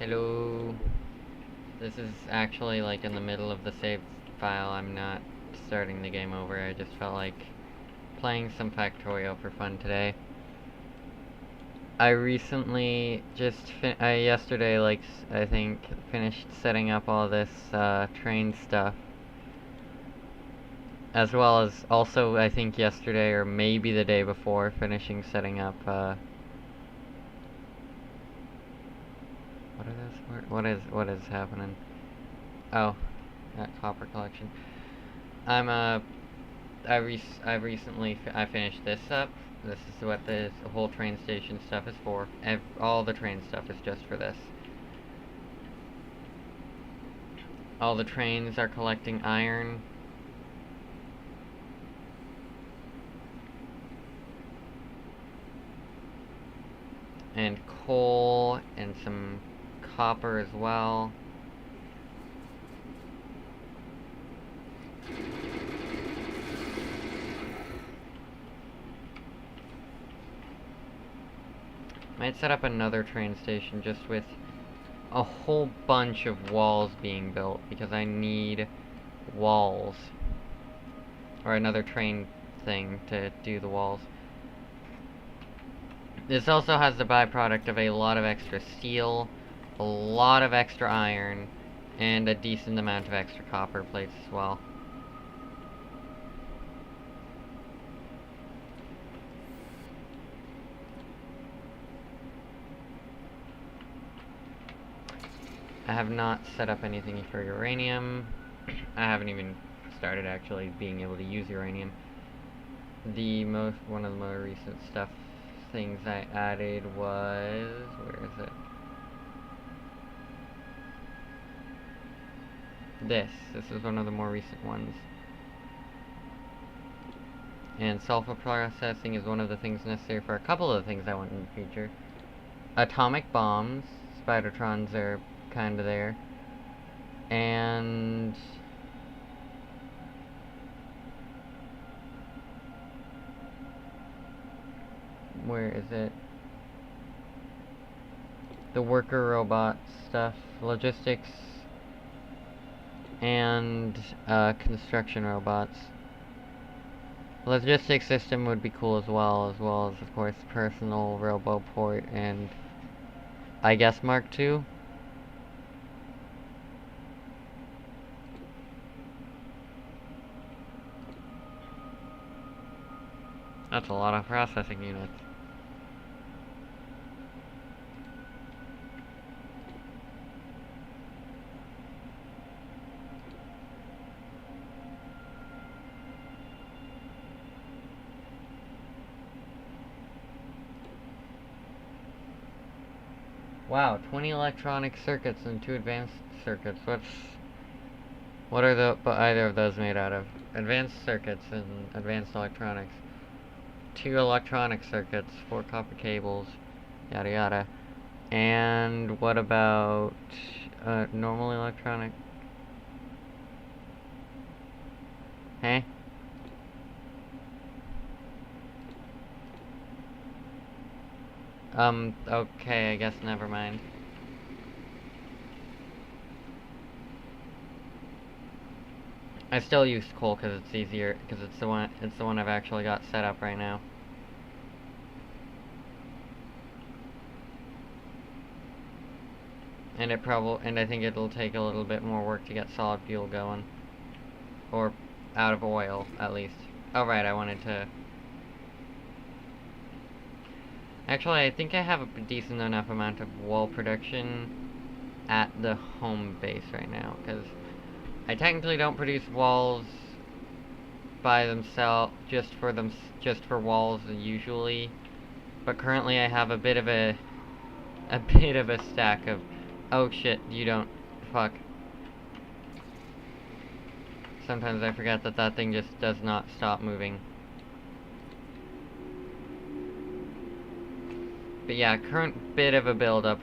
Hello. This is actually like in the middle of the save file. I'm not starting the game over. I just felt like playing some Factorio for fun today. I recently yesterday, like, I think, finished setting up all this train stuff. As well as also, I think yesterday or maybe the day before, finishing setting up, what are those? What is happening? Oh, that copper collection. I recently I finished this up. This is what this whole train station stuff is for. All the train stuff is just for this. All the trains are collecting iron. And coal, and some copper as well. Might set up another train station just with a whole bunch of walls being built, because I need walls. Or another train thing to do the walls. This also has the byproduct of a lot of extra steel, a lot of extra iron, and a decent amount of extra copper plates as well. I have not set up anything for uranium. I haven't even started actually being able to use uranium. One of the more recent things I added was, where is it? This is one of the more recent ones. And sulfur processing is one of the things necessary for a couple of the things I want in the future. Atomic bombs, Spidertrons are kinda there. And where is it? The worker robot stuff, logistics, and construction robots. Logistics system would be cool as well as of course personal roboport and I guess Mark II. That's a lot of processing units. Wow, 20 electronic circuits and 2 advanced circuits. What are either of those made out of? Advanced circuits and advanced electronics. 2 electronic circuits, 4 copper cables, yada yada. And what about normal electronic? Hey? Okay, I guess never mind. I still use coal because it's easier, because it's the one I've actually got set up right now. And I think it'll take a little bit more work to get solid fuel going. Or out of oil, at least. Oh right, I wanted to... Actually, I think I have a decent enough amount of wall production at the home base right now, because I technically don't produce walls by themselves, just for walls usually, but currently I have a bit of a stack of, oh shit, fuck. Sometimes I forget that thing just does not stop moving. But yeah, current bit of a build-up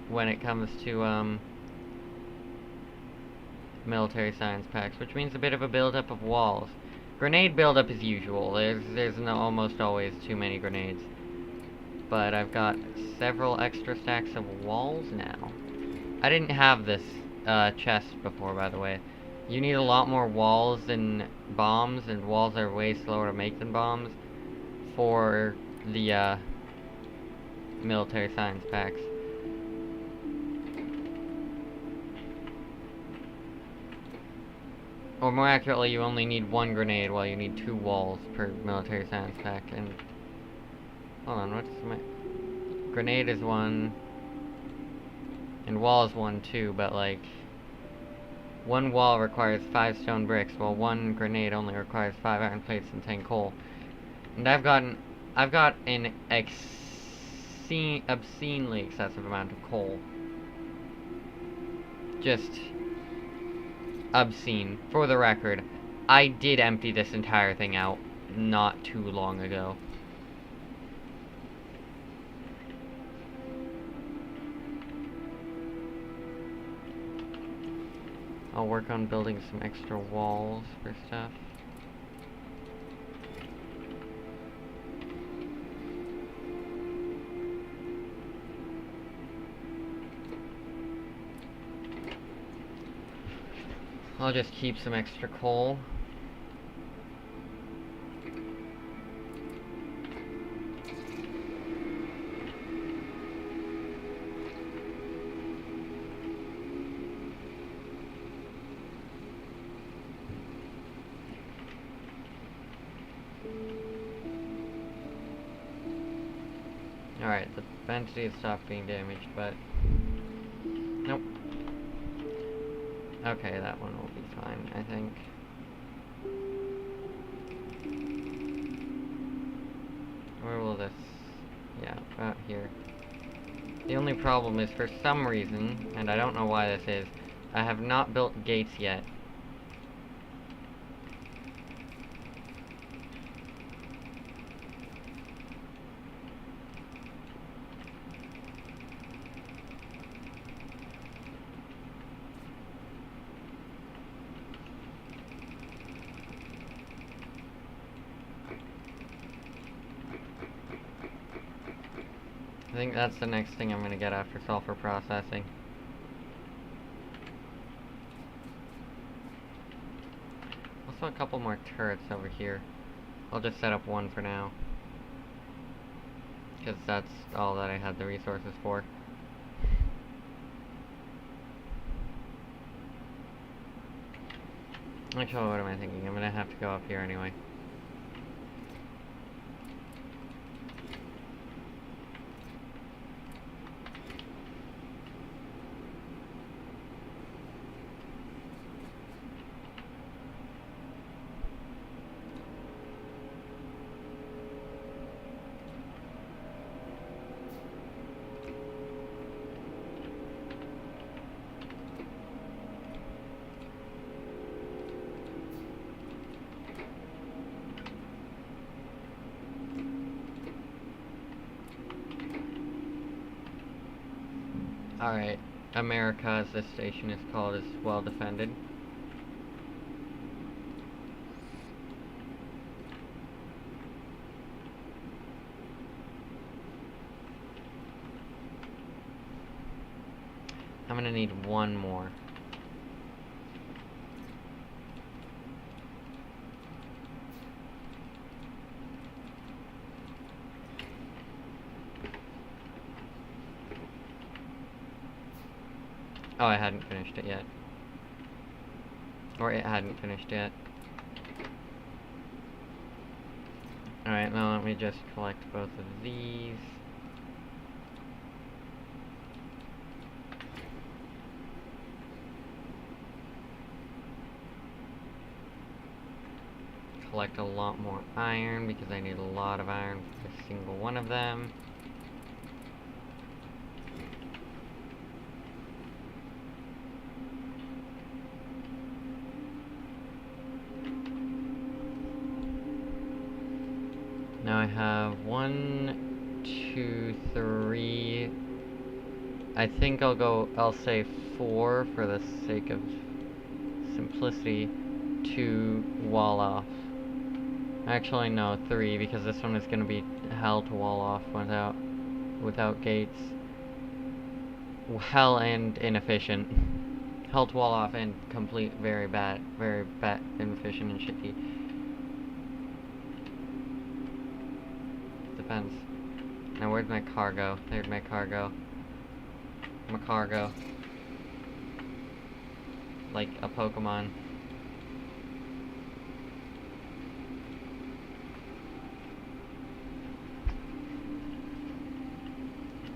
when it comes to, military science packs, which means a bit of a build-up of walls. Grenade build-up is usual. There's almost always too many grenades. But I've got several extra stacks of walls now. I didn't have this chest before, by the way. You need a lot more walls than bombs, and walls are way slower to make than bombs for the military science packs. Or more accurately, you only need one grenade while you need 2 walls per military science pack. And hold on, what's my... Grenade is 1, and wall is 1 too, but like... 1 wall requires 5 stone bricks, while 1 grenade only requires 5 iron plates and 10 coal. And I've got an obscenely excessive amount of coal. Just obscene. For the record, I did empty this entire thing out not too long ago. I'll work on building some extra walls for stuff. I'll just keep some extra coal. Alright, the vanity has stopped being damaged, but... Nope. Okay, that one will be fine, I think. Where will this... Yeah, about here. The only problem is, for some reason, and I don't know why this is, I have not built gates yet. I think that's the next thing I'm gonna get after sulfur processing. Also a couple more turrets over here. I'll just set up one for now, because that's all that I had the resources for. Actually, what am I thinking? I'm gonna have to go up here anyway. Alright, America, as this station is called, is well defended. I'm gonna need one more. Oh, I hadn't finished it yet. Or it hadn't finished yet. Alright, now let me just collect both of these. Collect a lot more iron, because I need a lot of iron for a single one of them. Now I have 1, 2, 3. I think I'll say 4 for the sake of simplicity to wall off. Actually, no, 3, because this one is going to be hell to wall off without gates. hell and inefficient. Hell to wall off and complete very bad, inefficient and shitty. Depends. Now where'd my car go? There'd my car go. My car go. Like a Pokemon.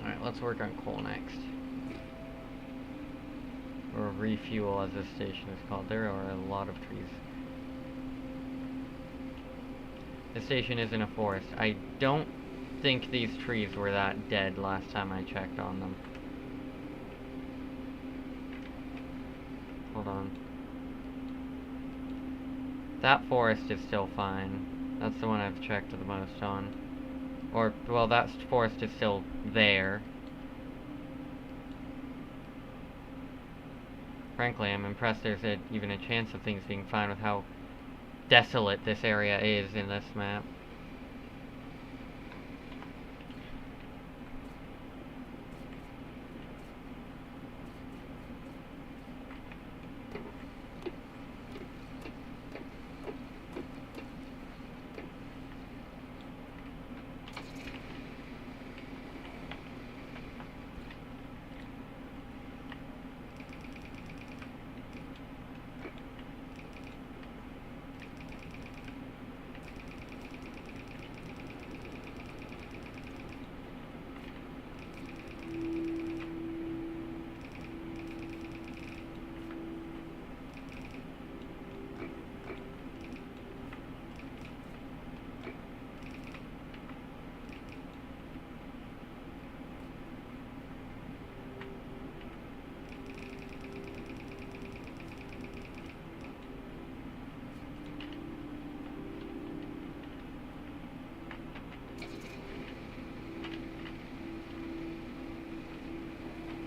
Alright, let's work on coal next. Or refuel, as this station is called. There are a lot of trees. The station is in a forest. I don't think these trees were that dead last time I checked on them. Hold on. That forest is still fine. That's the one I've checked the most on. Or, well, that forest is still there. Frankly, I'm impressed there's even a chance of things being fine with how desolate this area is in this map.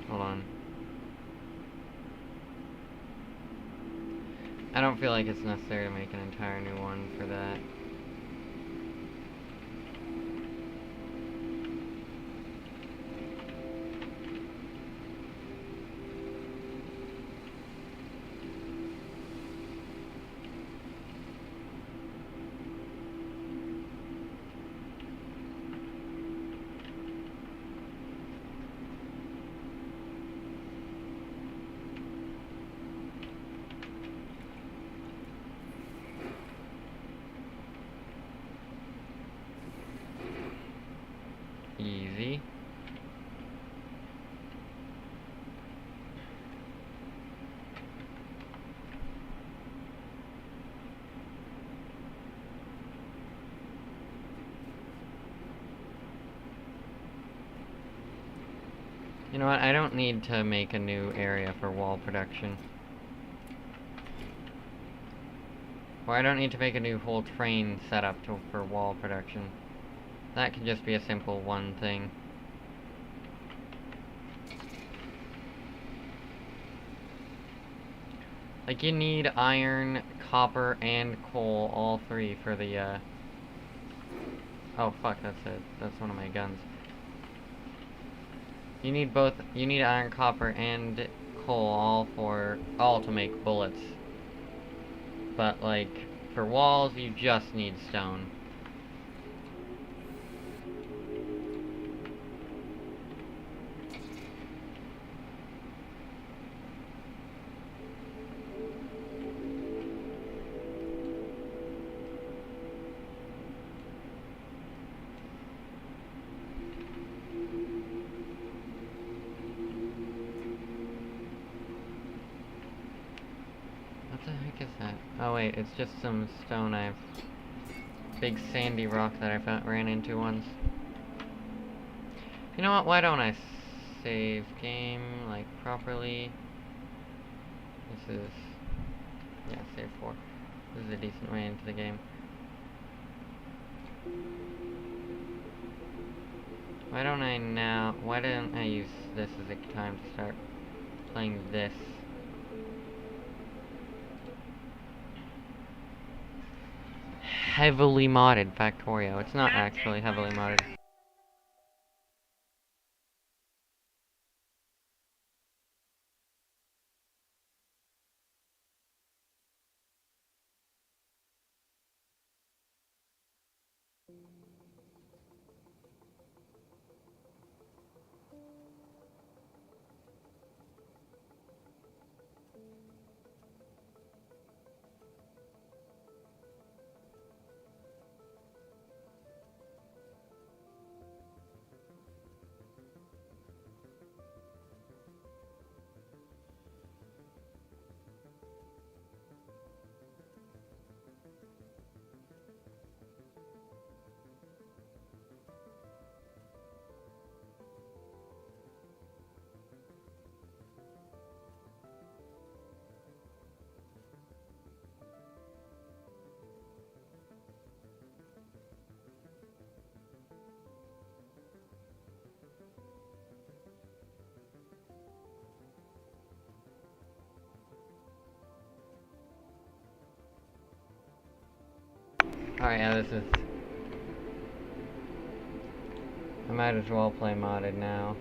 Hold on. I don't feel like it's necessary to make an entire new one for that. Easy. You know what, I don't need to make a new area for wall production. Or I don't need to make a new whole train setup for wall production. That can just be a simple one thing. Like, you need iron, copper, and coal, all three for the, Oh, fuck, that's it. That's one of my guns. You need both, you need iron, copper, and coal, all to make bullets. But, like, for walls, you just need stone. What the heck is that? Oh wait, it's just some stone big sandy rock that I ran into once. You know what, why don't I save game, like, properly? This is... yeah, save 4. This is a decent way into the game. Why don't I use this as a time to start playing this? Heavily modded Factorio. It's not actually heavily modded. Alright, yeah, this is... I might as well play modded now.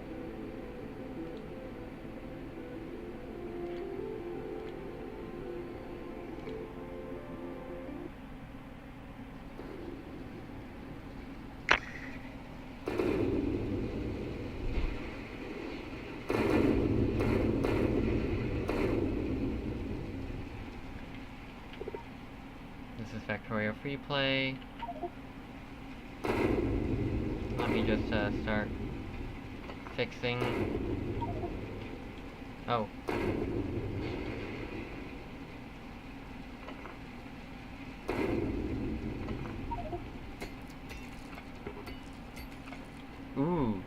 This is Factorio Free Play. Let me just start fixing. Oh. Ooh.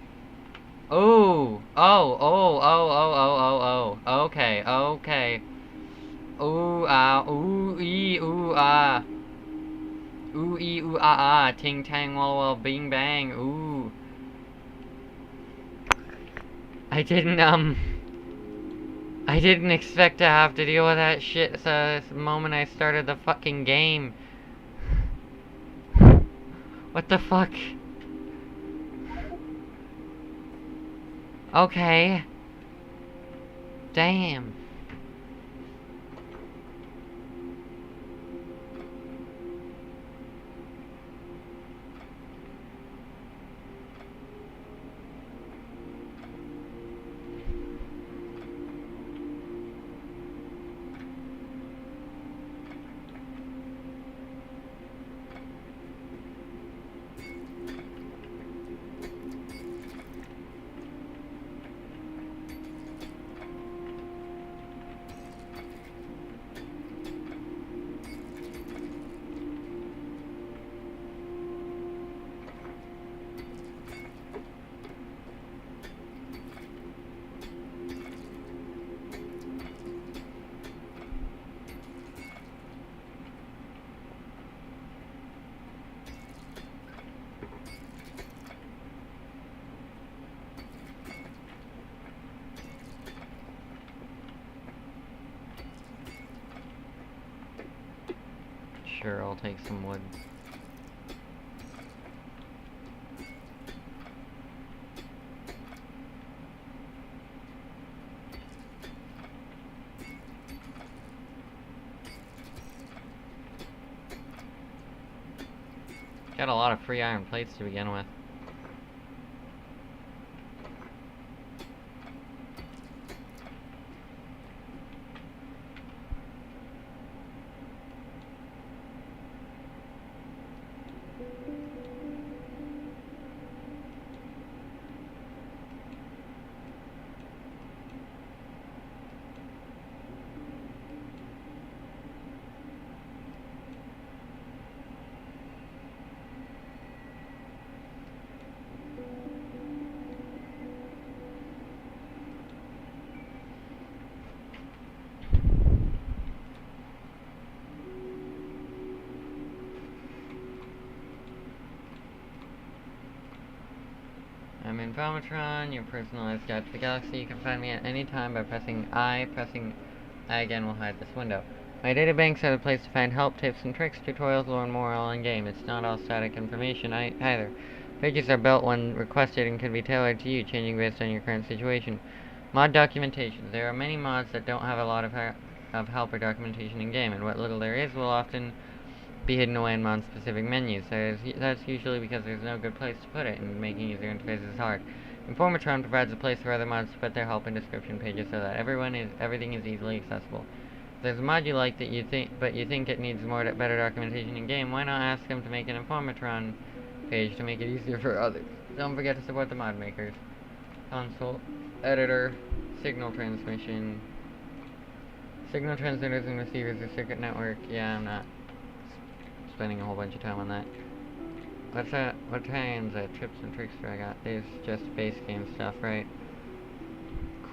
Oh. Oh. Okay. Okay. Ooh ah. Ooh ee. Ooh ah. Ooh ee. Ooh ah ah. Ting tang walla walla bing bang. Ooh. I didn't expect to have to deal with that shit the moment I started the fucking game. What the fuck? Okay. Damn. Sure, I'll take some wood. Got a lot of free iron plates to begin with. I'm in Valmetron, your personalized guide to the galaxy. You can find me at any time by pressing I. Pressing I again will hide this window. My databanks are the place to find help, tips and tricks, tutorials, lore, and more all in-game. It's not all static information either. Pages are built when requested and can be tailored to you, changing based on your current situation. Mod documentation. There are many mods that don't have a lot of help or documentation in-game, and what little there is will often be hidden away in mod-specific menus. That's usually because there's no good place to put it, and making user interfaces hard. Informatron provides a place for other mods to put their help and description pages so that everything is easily accessible. If there's a mod you like that you think it needs better documentation in game, why not ask them to make an Informatron page to make it easier for others? Don't forget to support the mod makers. Console, editor, signal transmission, signal transmitters and receivers, or circuit network. Yeah, I'm not spending a whole bunch of time on that. What's that? What kinds of tips and tricks do I got? There's just base game stuff, right?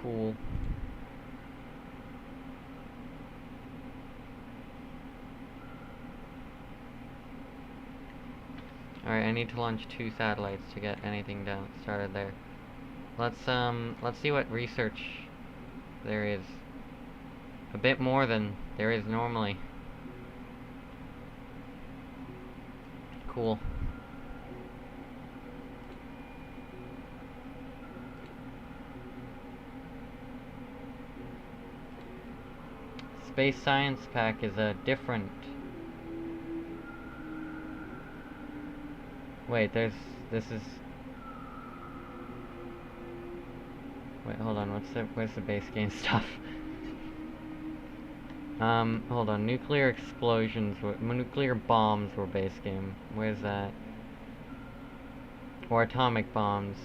Cool. Alright, I need to launch 2 satellites to get anything started there. Let's see what research there is. A bit more than there is normally. cool. Space Science Pack is a different... Wait, this is... Wait, hold on, where's the base game stuff? Hold on, nuclear nuclear bombs were base game. Where's that? Or atomic bombs.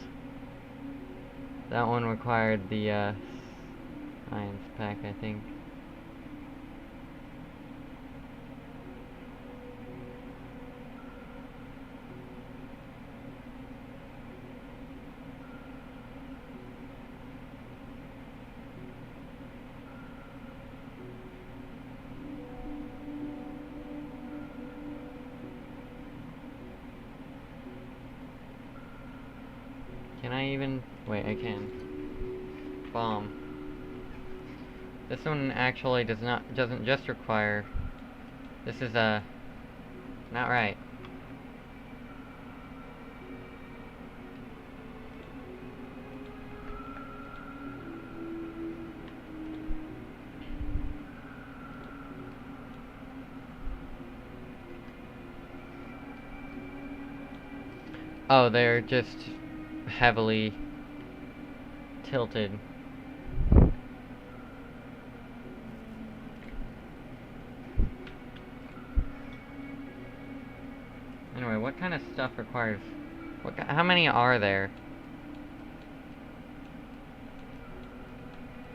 That one required the, science pack, I think. Can I even... Wait, I can. Bomb. This one actually doesn't just require... This is, not right. Oh, they're just heavily tilted. Anyway, what kind of stuff requires... how many are there?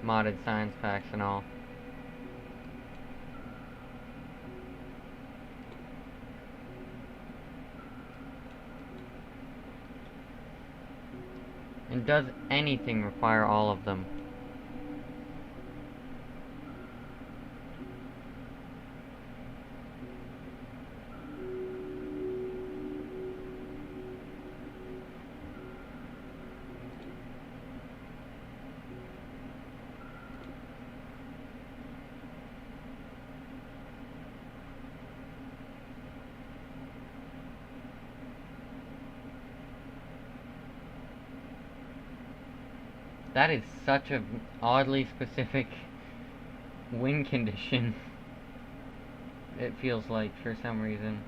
Modded science packs and all. And does anything require all of them? That is such a oddly specific win condition. It feels like, for some reason.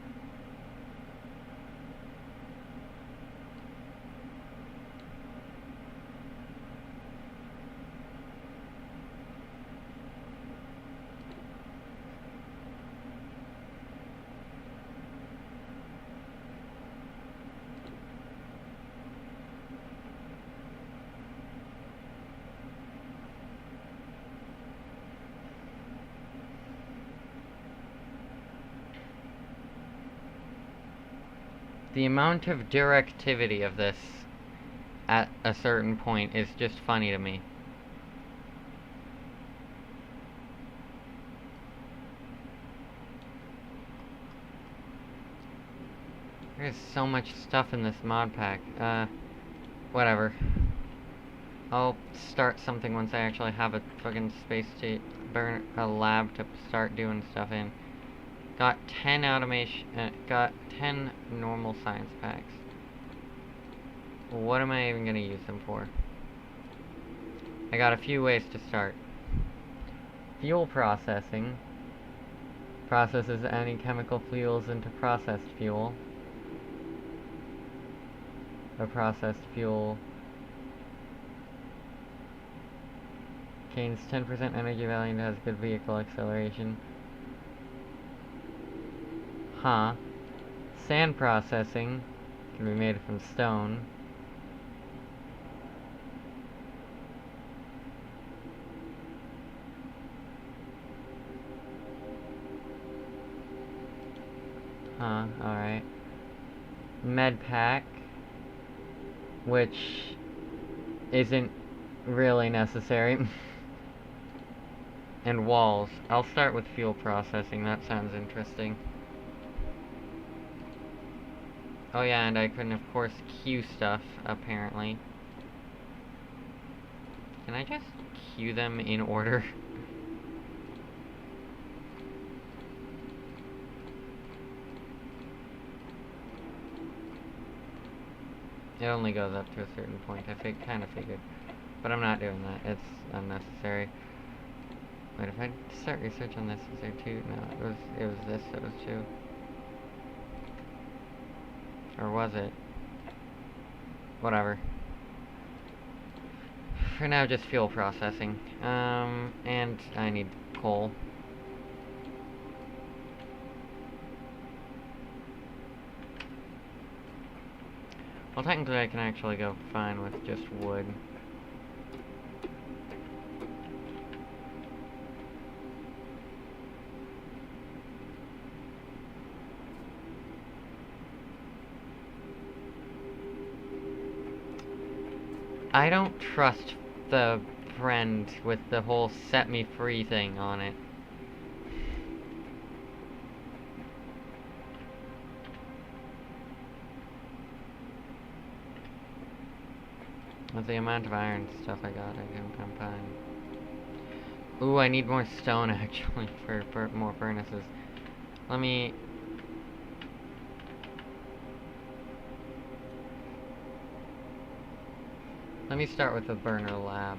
The amount of directivity of this at a certain point is just funny to me. There's so much stuff in this mod pack. Whatever. I'll start something once I actually have a fucking space to burn a lab to start doing stuff in. Got 10 automation, got 10 normal science packs. What am I even gonna use them for? I got a few ways to start. Fuel processing. Processes any chemical fuels into processed fuel. A processed fuel gains 10% energy value and has good vehicle acceleration. Huh. Sand processing can be made from stone. Huh, alright. Med pack, which isn't really necessary. And walls. I'll start with fuel processing, that sounds interesting. Oh yeah, and I can of course queue stuff, apparently. Can I just queue them in order? It only goes up to a certain point. I kind of figured. But I'm not doing that. It's unnecessary. Wait, if I start research on this, is there two? No, it was this that was two. Or was it? Whatever. For now, just fuel processing. And I need coal. Well, technically I can actually go fine with just wood. I don't trust the friend with the whole set me free thing on it. With the amount of iron stuff I got, I'm fine. Ooh, I need more stone actually for more furnaces. Let me start with the burner lab.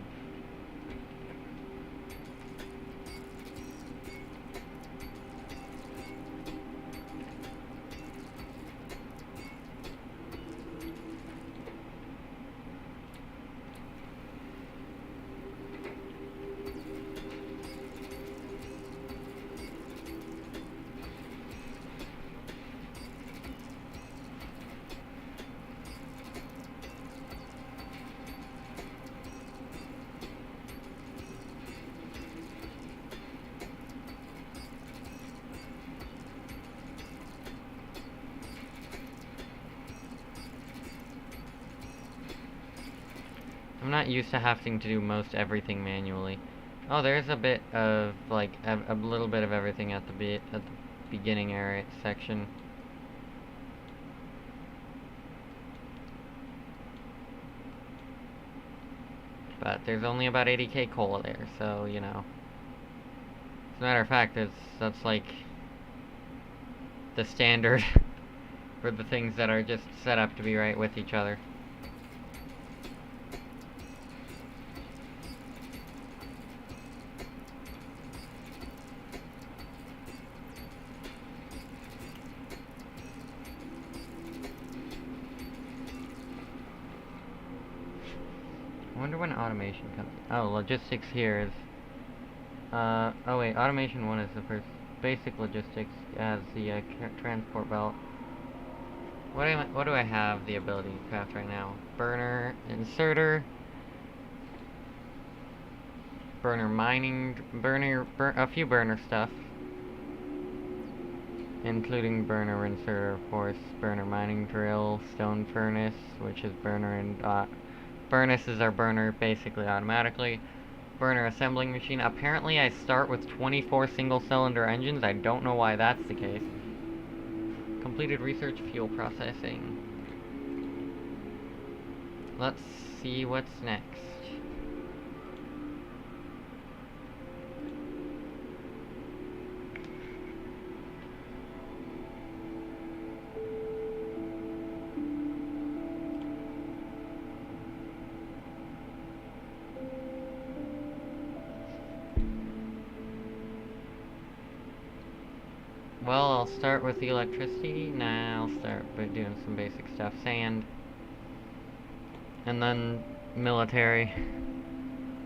I'm not used to having to do most everything manually. Oh, there's a bit of, like, a little bit of everything at the beginning area section. But there's only about 80k coal there, so, you know. As a matter of fact, that's like the standard for the things that are just set up to be right with each other. I wonder when automation comes. Oh, logistics here is. Oh wait, automation 1 is the first. Basic logistics as the transport belt. What do I have the ability to craft right now? Burner, inserter, burner mining, a few burner stuff, including burner inserter, of course, burner mining drill, stone furnace, which is burner and furnaces are burner basically automatically. Burner assembling machine. Apparently I start with 24 single-cylinder engines. I don't know why that's the case. Completed research fuel processing. Let's see what's next. Well, I'll start with the electricity. Nah, I'll start by doing some basic stuff. Sand. And then military.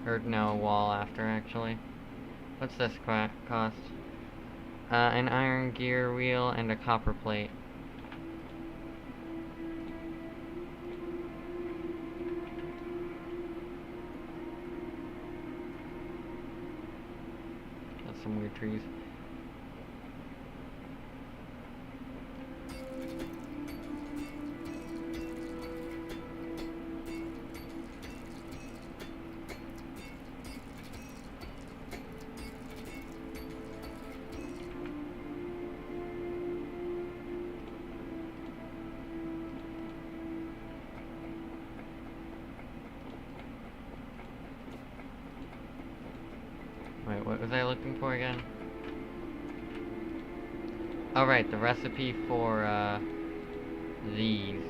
Or no, wall after, actually. What's this cost? An iron gear wheel and a copper plate. That's some weird trees. Wait, what was I looking for again? Oh right, the recipe for these.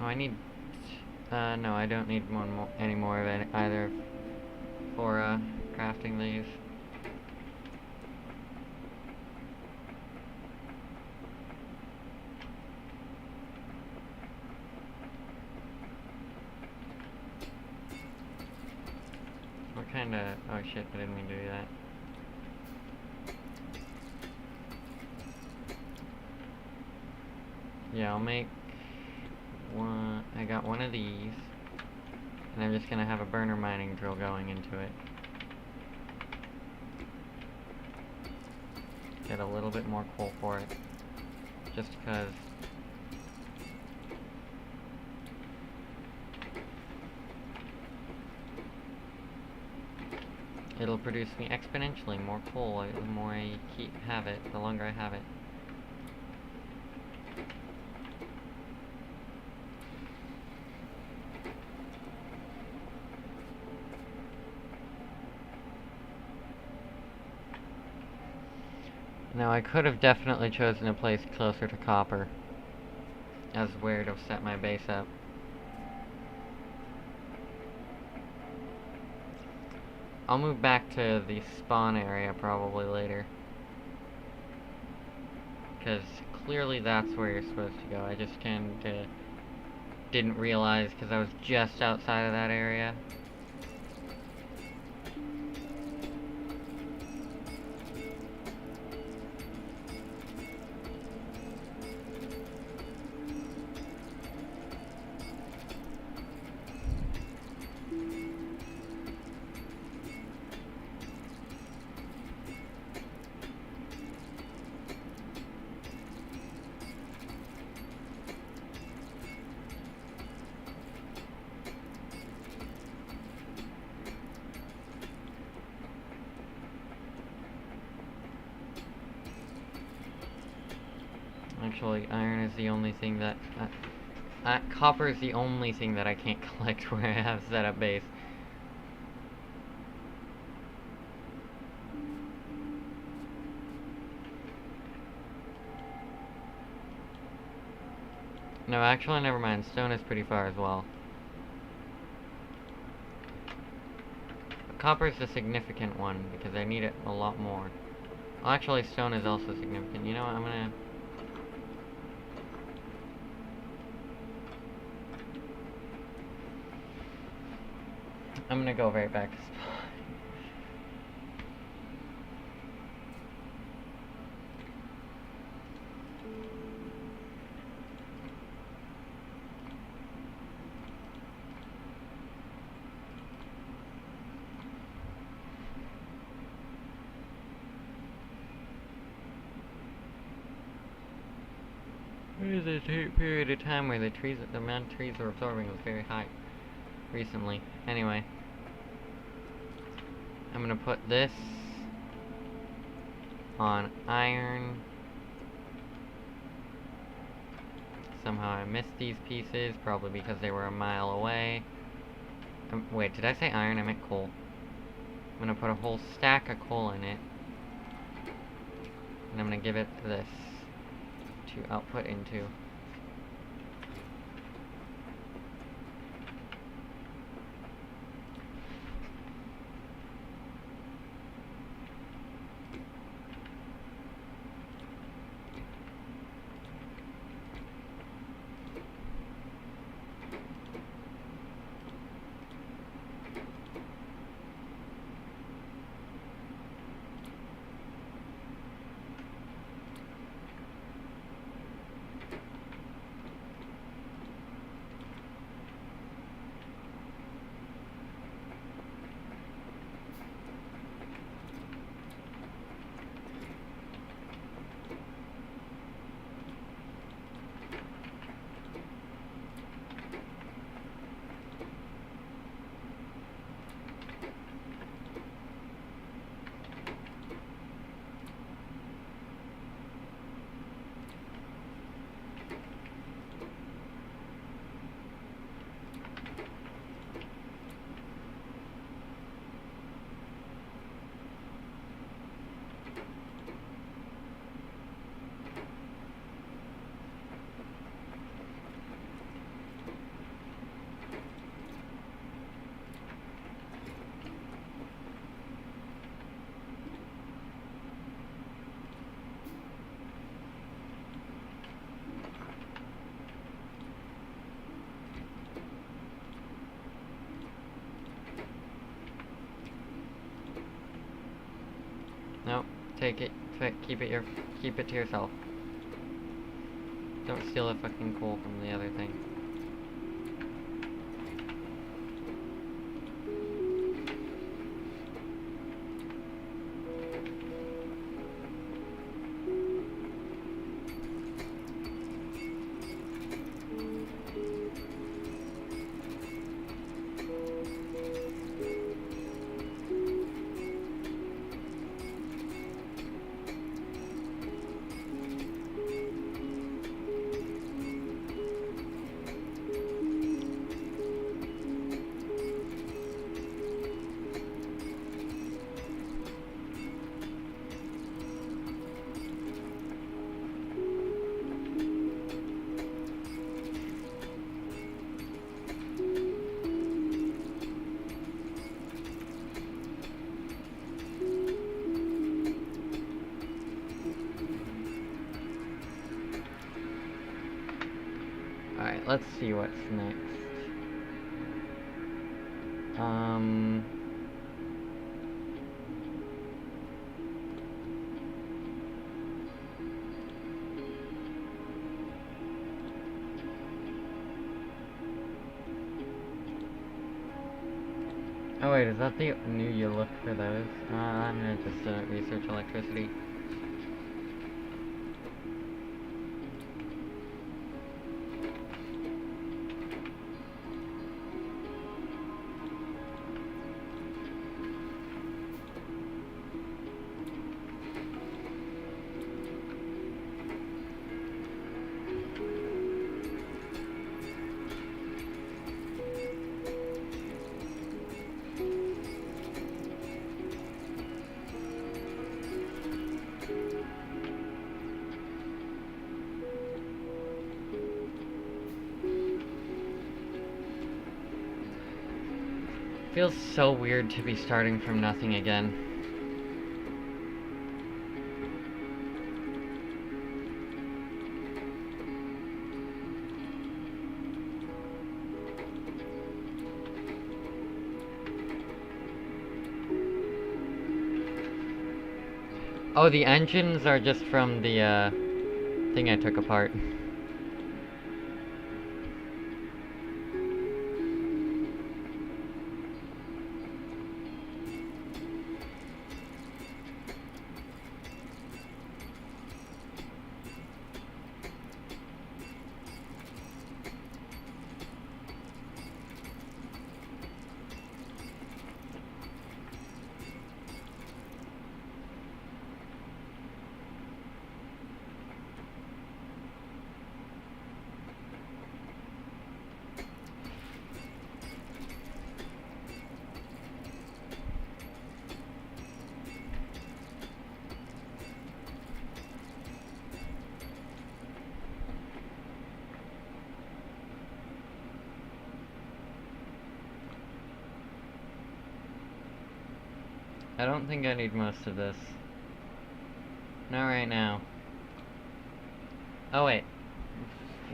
Oh, I need... no, I don't need any more of it either for, crafting these. What kind of... Oh shit, I didn't mean to do that. Yeah, I'll make one... I got one of these. And I'm just gonna have a burner mining drill going into it. Get a little bit more coal for it. Just because... it'll produce me exponentially more coal the more I have it, the longer I have it. Now I could have definitely chosen a place closer to copper as where to set my base up. I'll move back to the spawn area probably later. Because clearly that's where you're supposed to go. I just didn't realize because I was just outside of that area. Actually, iron is the only thing that... copper is the only thing that I can't collect where I have set up base. No, actually, never mind. Stone is pretty far as well. But copper is the significant one, because I need it a lot more. Well, actually, stone is also significant. You know what, I'm gonna go right back to spawn. There was a period of time where the amount of trees were absorbing was very high recently. Anyway, I'm gonna put this on iron. Somehow I missed these pieces, probably because they were a mile away. Wait, did I say iron? I meant coal. I'm gonna put a whole stack of coal in it. And I'm gonna give it this to output into. Take it, keep it to yourself. Don't steal the fucking coal from the other thing. Alright, let's see what's next. Oh wait, is that the new you look for those? I'm gonna just research electricity. Feels so weird to be starting from nothing again. Oh, the engines are just from the thing I took apart. I don't think I need most of this. Not right now. Oh wait.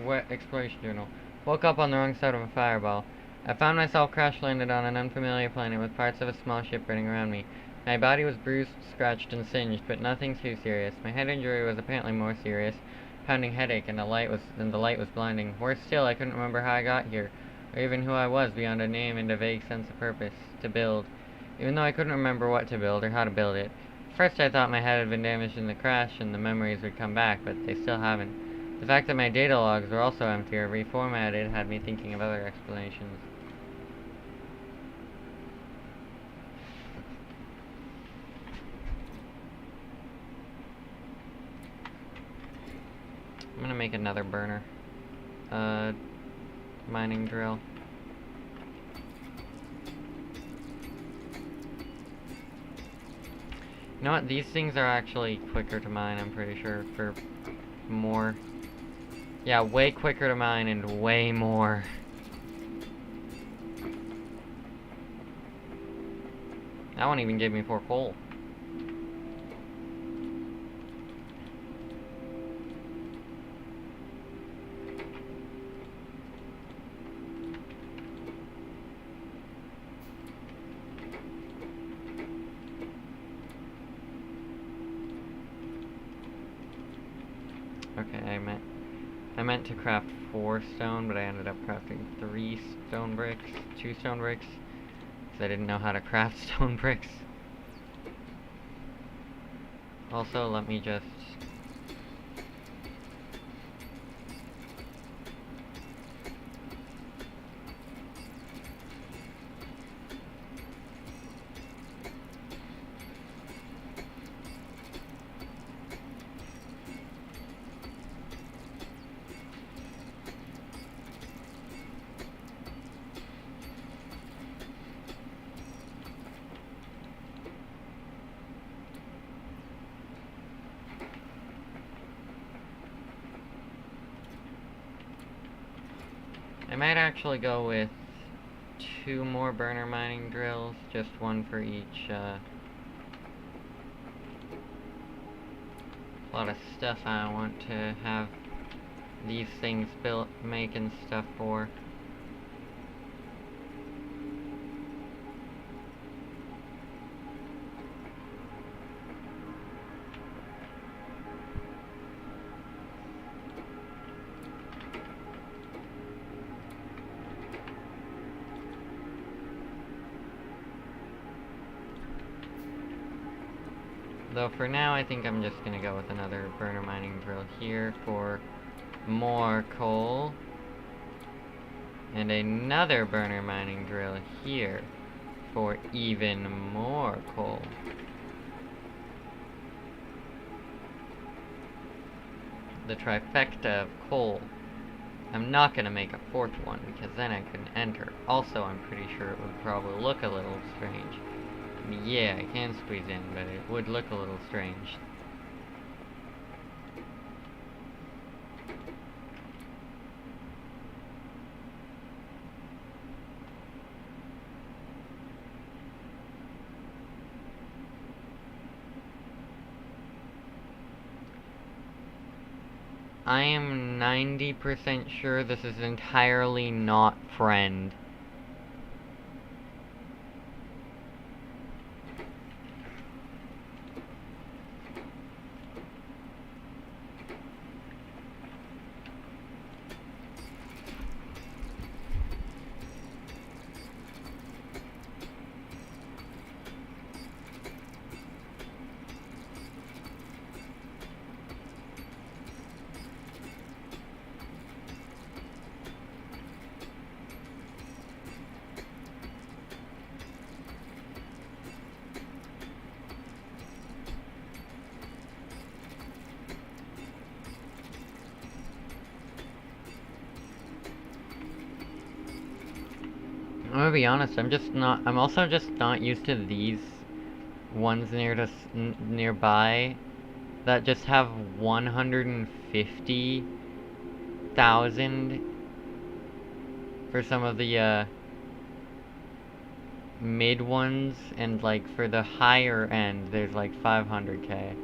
What exploration journal? Woke up on the wrong side of a fireball. I found myself crash-landed on an unfamiliar planet with parts of a small ship running around me. My body was bruised, scratched, and singed, but nothing too serious. My head injury was apparently more serious. Pounding headache, and the light was blinding. Worse still, I couldn't remember how I got here, or even who I was beyond a name and a vague sense of purpose. To build. Even though I couldn't remember what to build or how to build it. First I thought my head had been damaged in the crash and the memories would come back, but they still haven't. The fact that my data logs were also empty or reformatted had me thinking of other explanations. I'm gonna make another burner. Mining drill. You know what? These things are actually quicker to mine, I'm pretty sure, for more. Yeah, way quicker to mine and way more. That one even gave me 4 coal. I meant to craft 4 stone, but I ended up crafting 3 stone bricks, 2 stone bricks, because I didn't know how to craft stone bricks. Also, let me just... I might actually go with 2 more burner mining drills, just one for each, lot of stuff I want to have these things built, making stuff for. Though for now, I think I'm just gonna go with another burner mining drill here for more coal, and another burner mining drill here for even more coal. The trifecta of coal. I'm not gonna make a 4th one, because then I couldn't enter. Also, I'm pretty sure it would probably look a little strange. Yeah, I can squeeze in, but it would look a little strange. I am 90% sure this is entirely not friend. I'm gonna be honest, I'm also just not used to these ones nearby that just have 150,000 for some of the, mid ones, and like for the higher end, there's like 500k,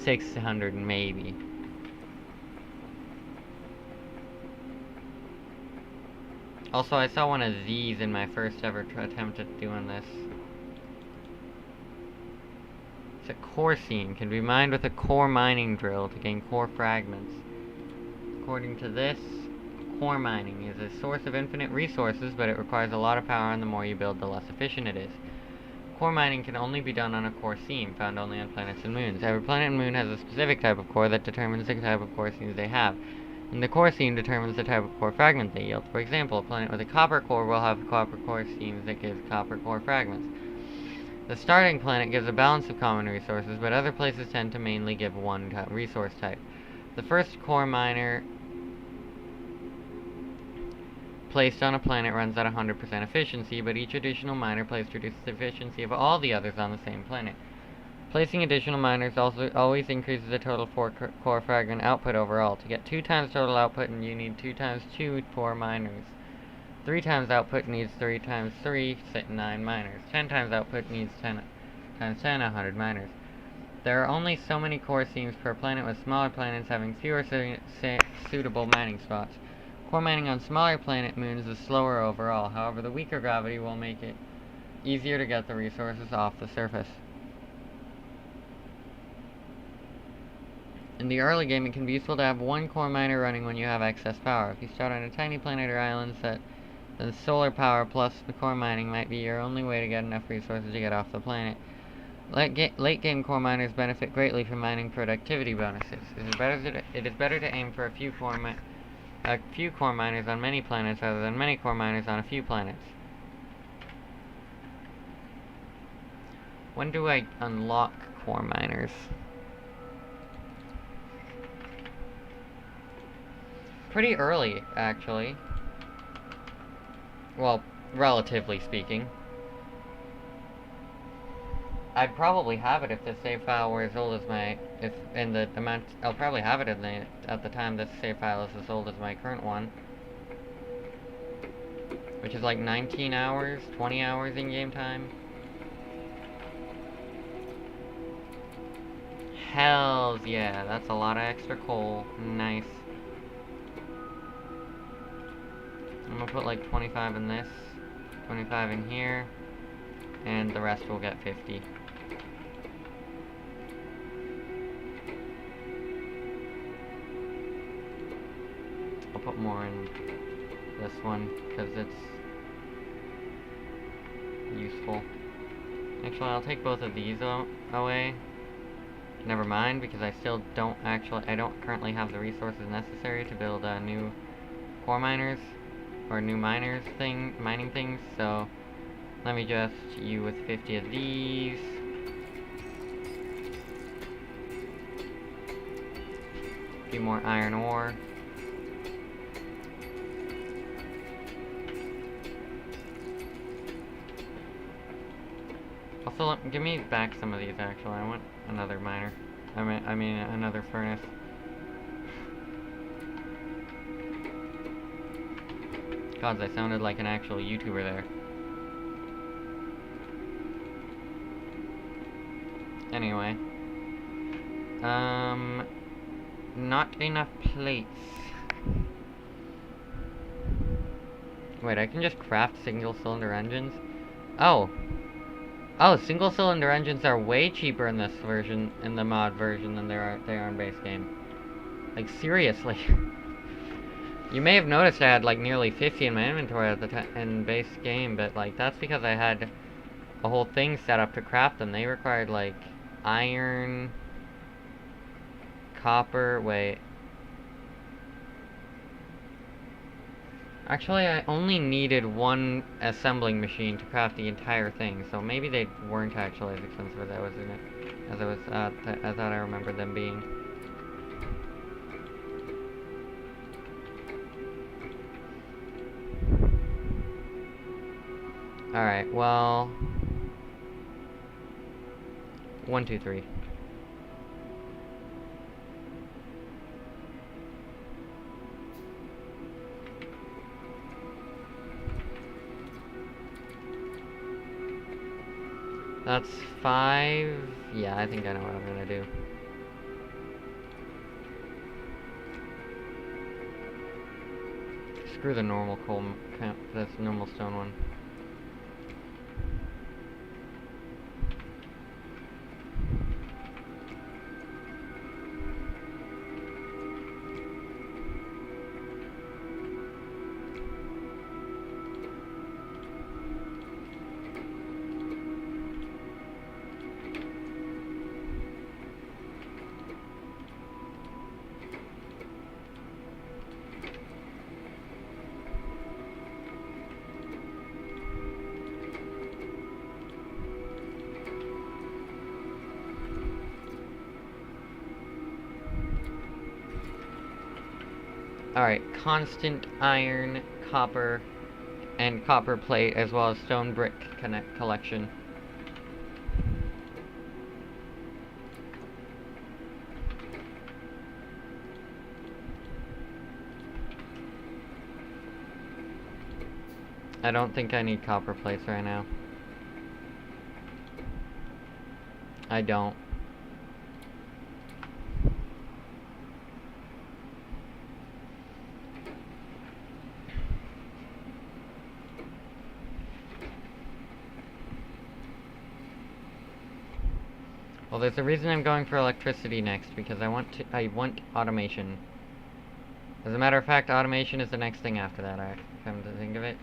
600 maybe. Also, I saw one of these in my first ever attempt at doing this. It's a core seam. Can be mined with a core mining drill to gain core fragments. According to this, core mining is a source of infinite resources, but it requires a lot of power, and the more you build, the less efficient it is. Core mining can only be done on a core seam, found only on planets and moons. Every planet and moon has a specific type of core that determines the type of core seams they have. And the core seam determines the type of core fragment they yield. For example, a planet with a copper core will have copper core seams that give copper core fragments. The starting planet gives a balance of common resources, but other places tend to mainly give one resource type. The first core miner placed on a planet runs at 100% efficiency, but each additional miner placed reduces the efficiency of all the others on the same planet. Placing additional miners also always increases the total core fragment output overall. To get 2 times total output, you need 2 times 2 core miners. 3 times output needs 3 times 3, 9 miners. 10 times output needs 10 times 10, 100 miners. There are only so many core seams per planet, with smaller planets having fewer suitable mining spots. Core mining on smaller planet moons is slower overall. However, the weaker gravity will make it easier to get the resources off the surface. In the early game, it can be useful to have one core miner running when you have excess power. If you start on a tiny planet or island set, then solar power plus the core mining might be your only way to get enough resources to get off the planet. Late game core miners benefit greatly from mining productivity bonuses. It is better to aim for a few core miners on many planets rather than many core miners on a few planets. When do I unlock core miners? Pretty early, actually. Well, relatively speaking. I'd probably have it if this save file were as old as my... I'll probably have it at the time this save file is as old as my current one. Which is like 19 hours, 20 hours in game time. Hells yeah, that's a lot of extra coal. Nice. I'm gonna put like 25 in this, 25 in here, and the rest will get 50. I'll put more in this one, because it's useful. Actually, I'll take both of these away. Never mind, because I still don't I don't currently have the resources necessary to build new core miners, or new mining things, so let me just you with 50 of these. A few more iron ore. Also, give me back some of these, actually. I want another miner. I mean another furnace. Gods, I sounded like an actual YouTuber there. Anyway. Not enough plates. Wait, I can just craft single-cylinder engines? Oh! Oh, single-cylinder engines are way cheaper in this version, in the mod version, than they are in base game. Like, seriously. You may have noticed I had, like, nearly 50 in my inventory at the time in base game, but, like, that's because I had a whole thing set up to craft them. They required, like, iron, copper, wait. Actually, I only needed one assembling machine to craft the entire thing, so maybe they weren't actually as expensive as I thought I remembered them being. Alright, well... 1, 2, 3. That's 5. Yeah, I think I know what I'm gonna do. Screw the normal coal count, this normal stone one. Alright, constant iron, copper, and copper plate, as well as stone brick collection. I don't think I need copper plates right now. I don't. Well, there's a reason I'm going for electricity next, because I want automation. As a matter of fact, automation is the next thing after that, I come to think of it.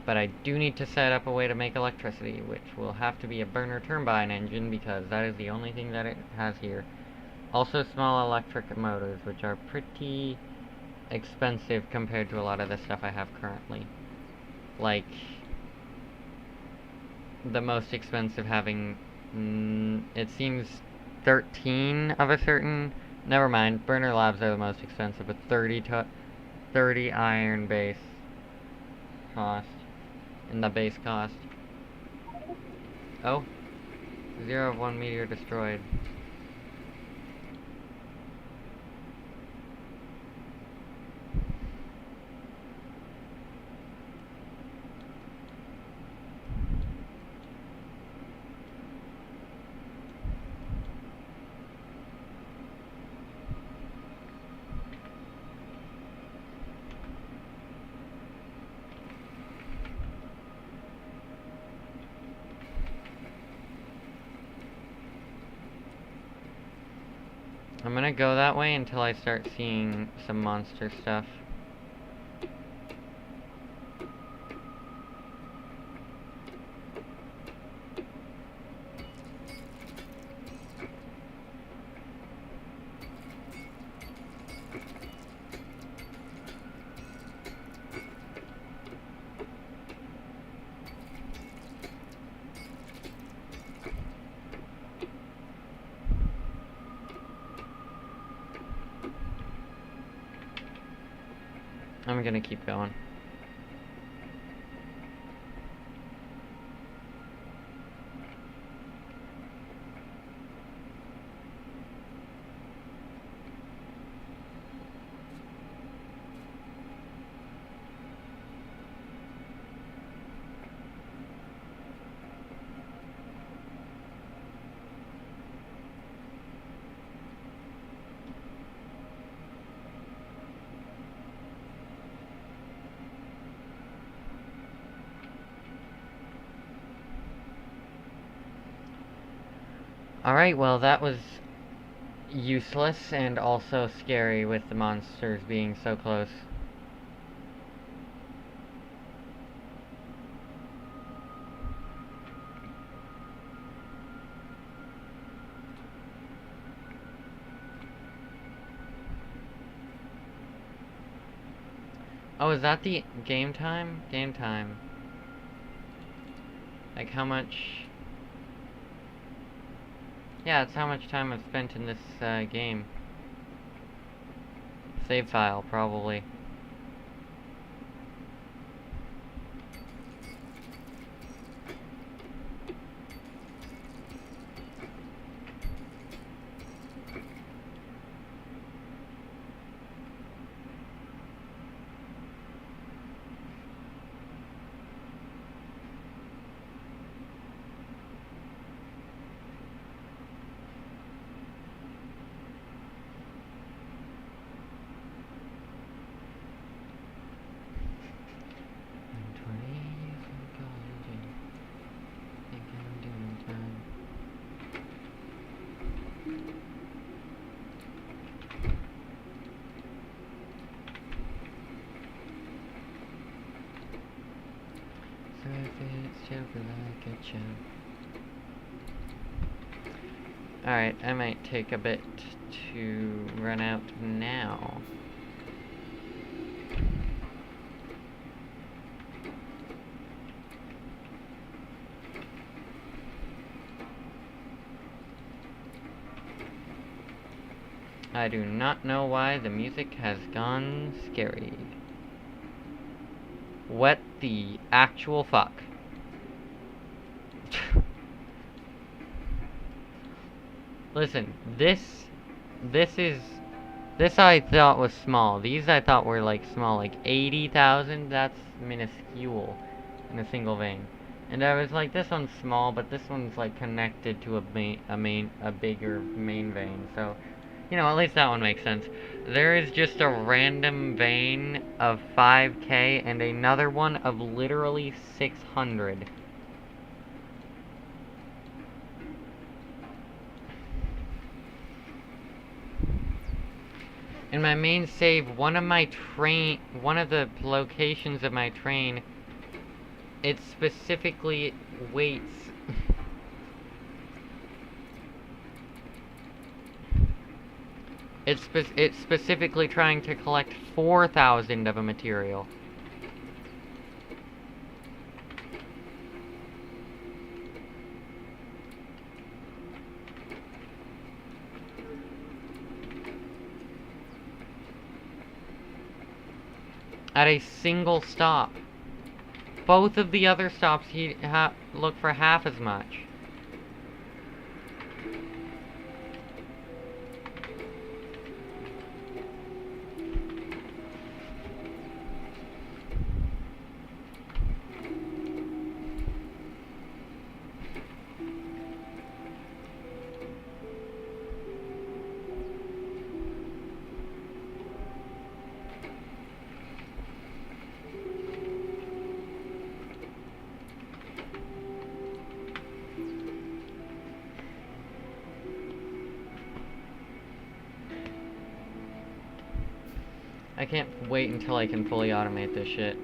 But I do need to set up a way to make electricity, which will have to be a burner turbine engine, because that is the only thing that it has here. Also small electric motors, which are pretty expensive compared to a lot of the stuff I have currently. Like, the most expensive having, it seems 13 of a certain, never mind, burner labs are the most expensive, but 30 iron base cost, in the base cost. Oh, 0 of 1 meteor destroyed. I'm gonna go that way until I start seeing some monster stuff. I'm gonna keep going. Alright, well that was useless and also scary with the monsters being so close. Oh, is that the game time? Game time. Like how much... Yeah, it's how much time I've spent in this game. Save file, probably. Alright, I might take a bit to run out now. I do not know why the music has gone scary. What the actual fuck? Listen, this I thought was small. These I thought were like small, like 80,000. That's minuscule in a single vein. And I was like, this one's small, but this one's like connected to a bigger main vein. So, you know, at least that one makes sense. There is just a random vein of 5K and another one of literally 600. In my main save, one of the locations of my train, it specifically waits. It's specifically trying to collect 4,000 of a material. At a single stop. Both of the other stops, he look for half as much. I can't wait until I can fully automate this shit.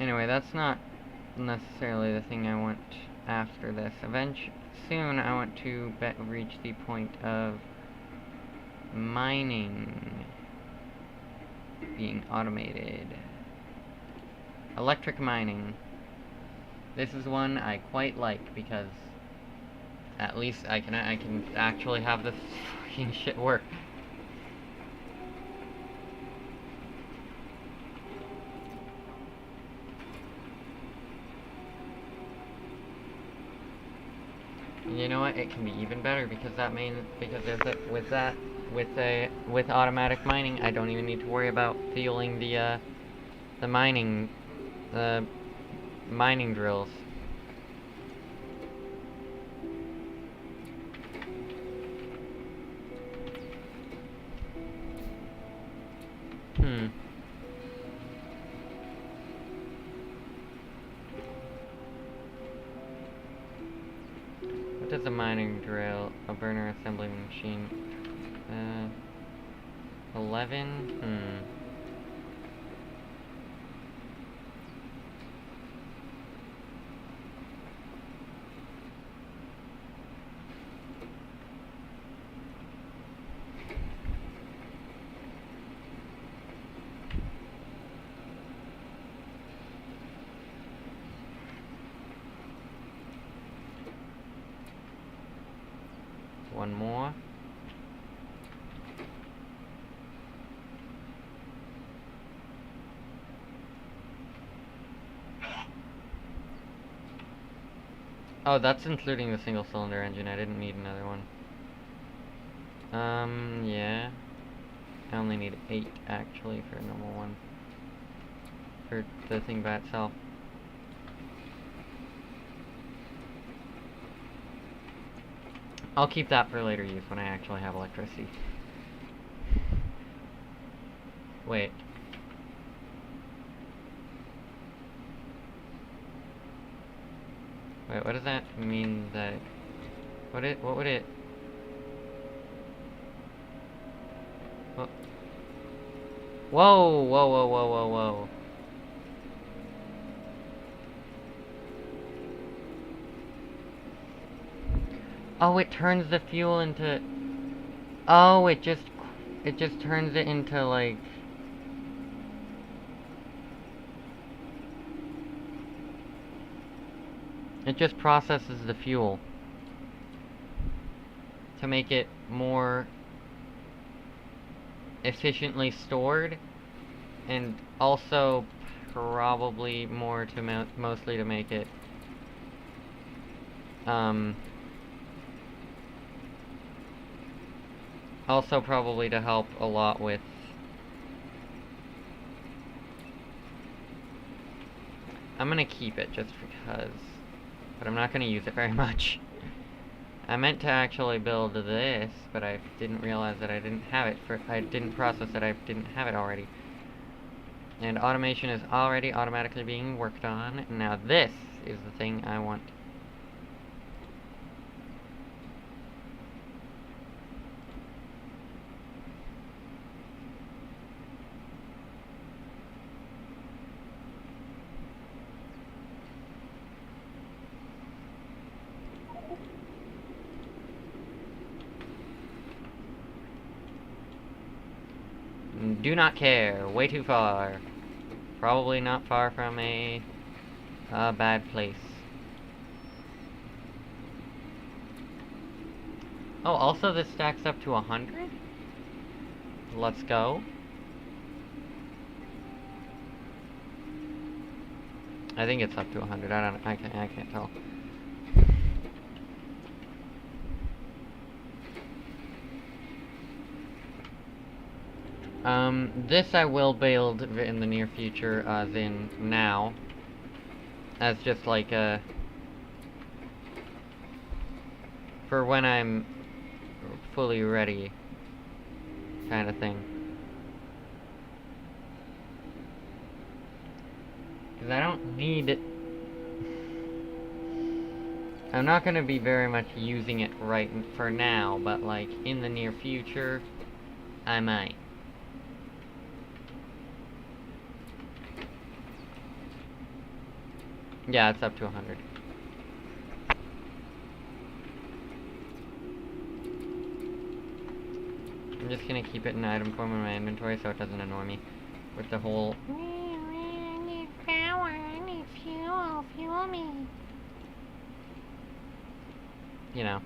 Anyway, that's not necessarily the thing I want after this. Soon I want to reach the point of mining being automated. Electric mining. This is one I quite like because at least I can actually have this fucking shit work. You know what? It can be even better because with automatic mining, I don't even need to worry about fueling the mining drills. What does a mining drill, a burner assembly machine, 11? One more. Oh, that's including the single cylinder engine. I didn't need another one. Yeah. I only need 8 actually for a normal one. For the thing by itself. I'll keep that for later use when I actually have electricity. Wait. Wait, what does that mean that... What would it... What? Whoa, whoa, whoa, whoa, whoa, whoa. Oh, it turns the fuel into... Oh, it just turns it into, like... It just processes the fuel to make it more efficiently stored, and also probably more to mostly to make it also probably to help a lot with I'm gonna keep it just because but I'm not going to use it very much. I meant to actually build this, but I didn't realize that I didn't have it. I didn't process that I didn't have it already. And automation is already automatically being worked on. Now this is the thing I want. Do not care. Way too far. Probably not far from a bad place. Oh, also this stacks up to 100? Let's go. I think it's up to 100. I can't tell. This I will build in the near future, as in now. As just like a... for when I'm fully ready, kind of thing. Because I don't need it. I'm not going to be very much using it right for now, but like in the near future, I might. Yeah, it's up to 100. I'm just gonna keep it in item form in my inventory so it doesn't annoy me with the whole I need power, I need fuel, fuel me. You know.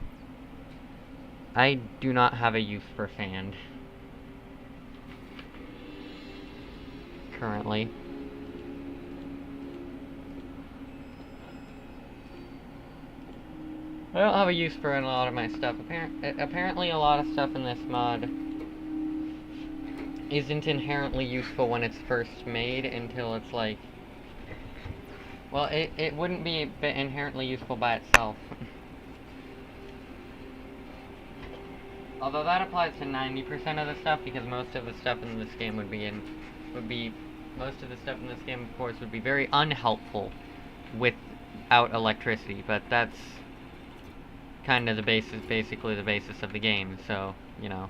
I do not have a use for sand. Currently. I don't have a use for a lot of my stuff. Apparently a lot of stuff in this mod isn't inherently useful when it's first made until it's like... well, it wouldn't be inherently useful by itself. Although that applies to 90% of the stuff, because most of the stuff in this game most of the stuff in this game, of course, would be very unhelpful without electricity, but that's kind of the basis, basically the basis of the game, so, you know.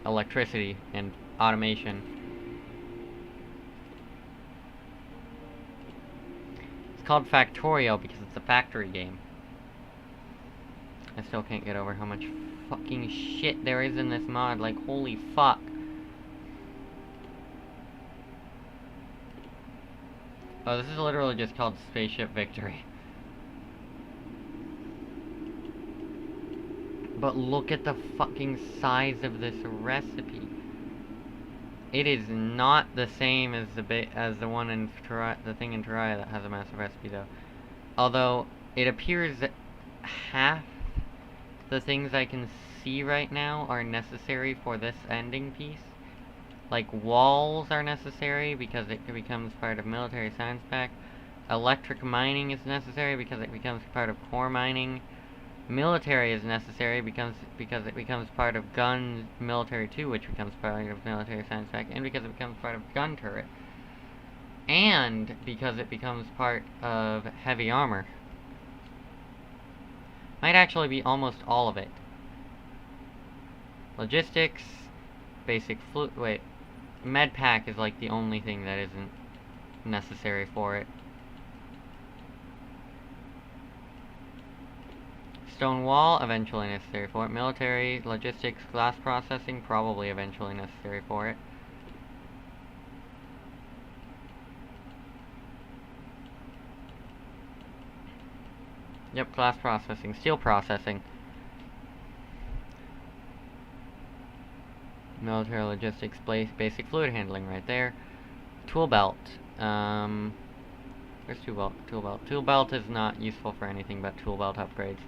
Electricity and automation. It's called Factorio because it's a factory game. I still can't get over how much fucking shit there is in this mod, like, holy fuck. Oh, this is literally just called Spaceship Victory. But look at the fucking size of this recipe. It is not the same as the one in the thing in Terraria that has a massive recipe, though. Although it appears that half the things I can see right now are necessary for this ending piece. Like, walls are necessary because it becomes part of military science pack. Electric mining is necessary because it becomes part of core mining. Military is necessary because it becomes part of gun military 2, which becomes part of military science pack, and because it becomes part of gun turret. And because it becomes part of heavy armor. Might actually be almost all of it. Logistics, basic med pack is like the only thing that isn't necessary for it. Stone wall, eventually necessary for it. Military, logistics, glass processing, probably eventually necessary for it. Yep, glass processing. Steel processing. Military logistics, basic fluid handling right there. Tool belt. Where's tool belt? Tool belt. Tool belt is not useful for anything but tool belt upgrades.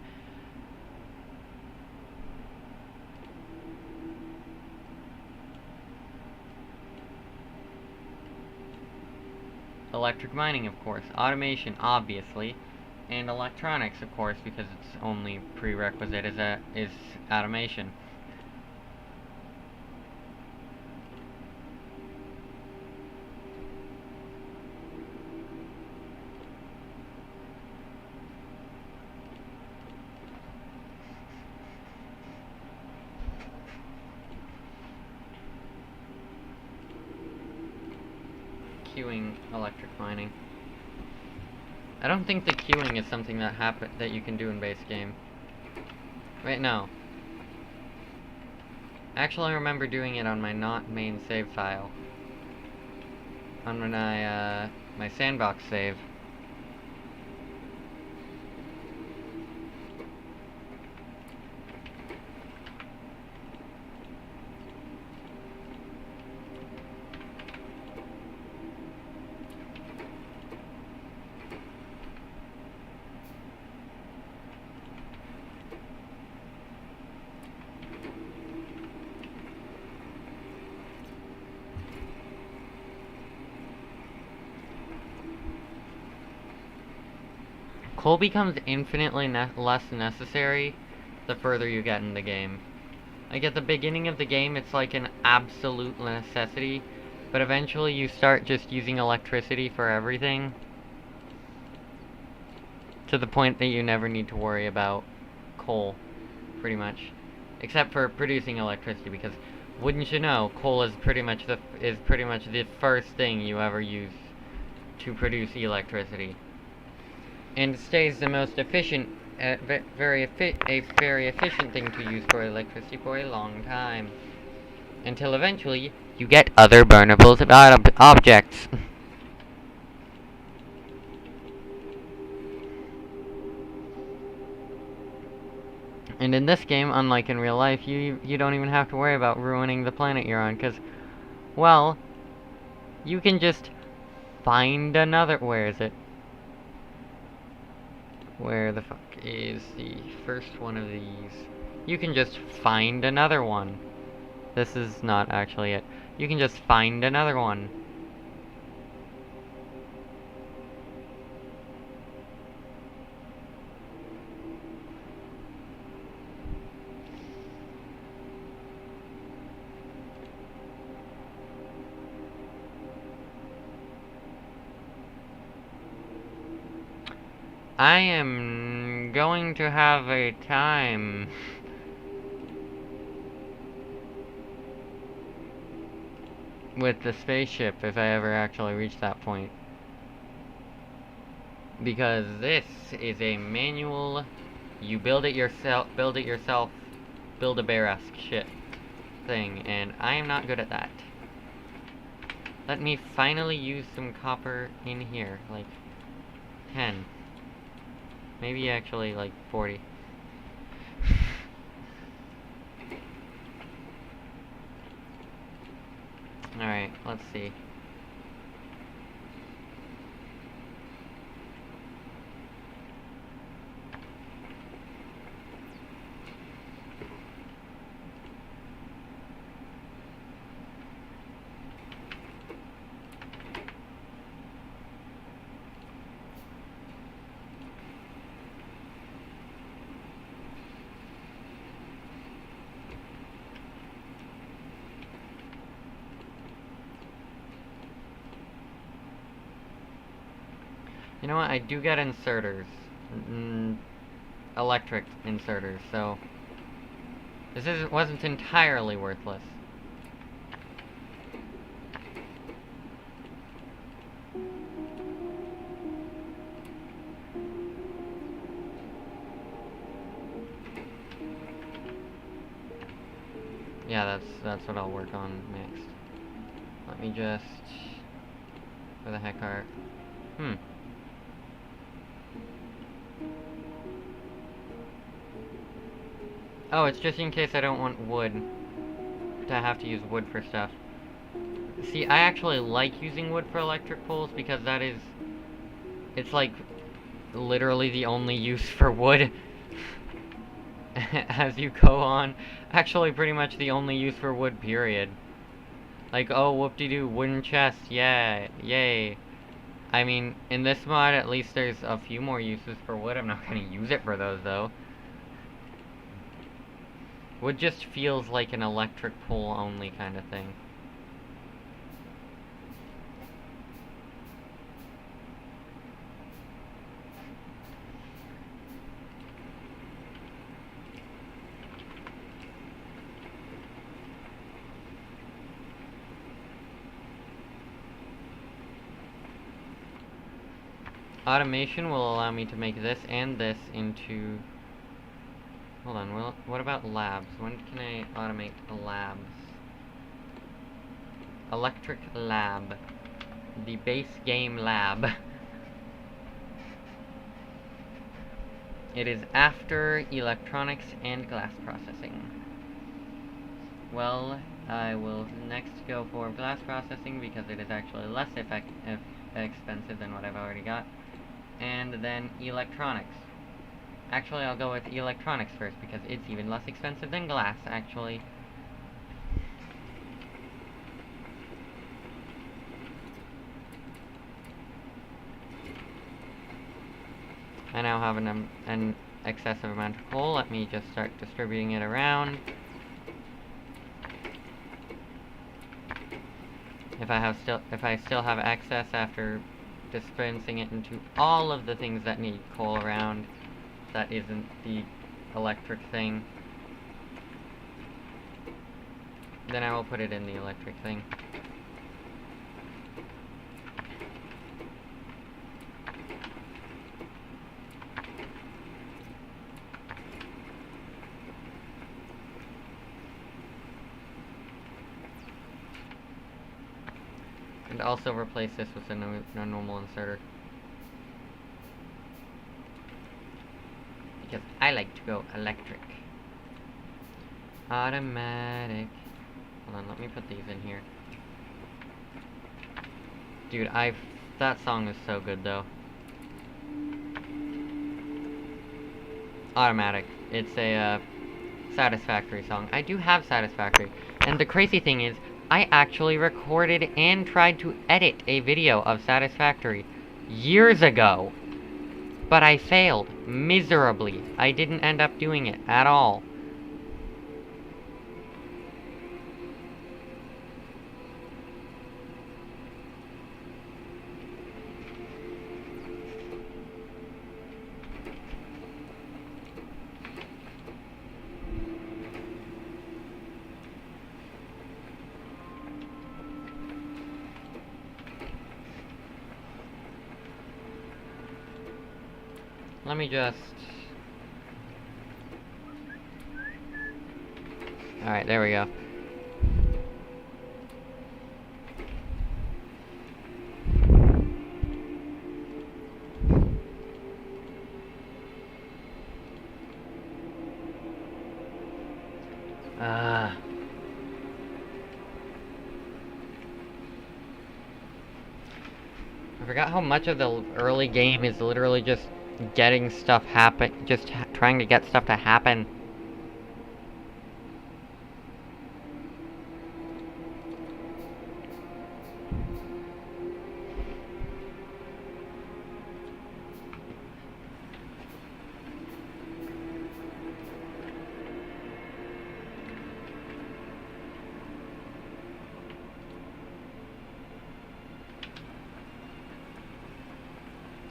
electric mining, of course, automation, obviously, and electronics, of course, because its only prerequisite is automation. Queuing electric mining. I don't think the queuing is something that you can do in base game. Wait, no. Actually, I remember doing it on my not main save file. On my sandbox save. Coal becomes infinitely less necessary the further you get in the game. Like at the beginning of the game, it's like an absolute necessity, but eventually you start just using electricity for everything, to the point that you never need to worry about coal, pretty much. Except for producing electricity, because wouldn't you know, coal is pretty much the first thing you ever use to produce electricity. And stays the most efficient, very efficient thing to use for electricity for a long time. Until eventually, you get other burnables objects. And in this game, unlike in real life, you don't even have to worry about ruining the planet you're on, because, well, you can just find another... Where is it? Where the fuck is the first one of these? You can just find another one. This is not actually it. You can just find another one. I am going to have a time with the spaceship if I ever actually reach that point. Because this is a manual, you build it yourself, Build-A-Bear-esque shit thing, and I am not good at that. Let me finally use some copper in here, like 10. Maybe actually like 40. Alright, let's see. You know what, I do get inserters. Electric inserters, so... This wasn't entirely worthless. Yeah, that's what I'll work on next. Let me just... Where the heck are... Oh, it's just in case I don't want wood. To have to use wood for stuff. See, I actually like using wood for electric poles because that is... It's like... literally the only use for wood. As you go on. Actually, pretty much the only use for wood, period. Like, oh, whoop-de-doo, wooden chest, yeah, yay. I mean, in this mod, at least there's a few more uses for wood. I'm not going to use it for those, though. Wood just feels like an electric pole only kind of thing. Automation will allow me to make this and this into... Hold on, well, what about labs? When can I automate labs? Electric lab. The base game lab. It is after electronics and glass processing. Well, I will next go for glass processing because it is actually less expensive than what I've already got. And then electronics. Actually, I'll go with electronics first because it's even less expensive than glass, actually. I now have an excessive amount of coal. Let me just start distributing it around. If I still have excess after dispensing it into all of the things that need coal around, that isn't the electric thing, then I will put it in the electric thing. And also replace this with a normal inserter. Because I like to go electric. Automatic. Hold on, let me put these in here. Dude, that song is so good though. Automatic. It's a Satisfactory song. I do have Satisfactory. And the crazy thing is, I actually recorded and tried to edit a video of Satisfactory years ago. But I failed miserably. I didn't end up doing it at all. Let me just... Alright, there we go. I forgot how much of the early game is literally just getting stuff trying to get stuff to happen.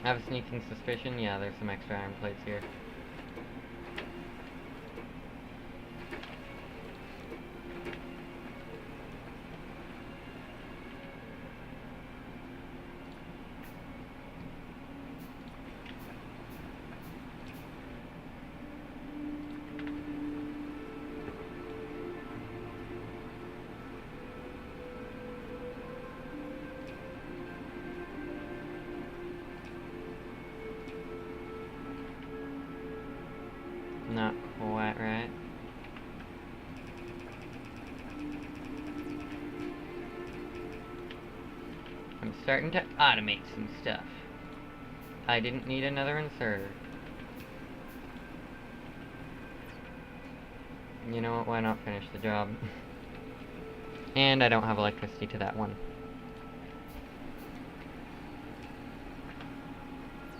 I have a sneaking suspicion. Yeah, there's some extra iron plates here. Not quite right. I'm starting to automate some stuff. I didn't need another inserter. You know what, why not finish the job? And I don't have electricity to that one.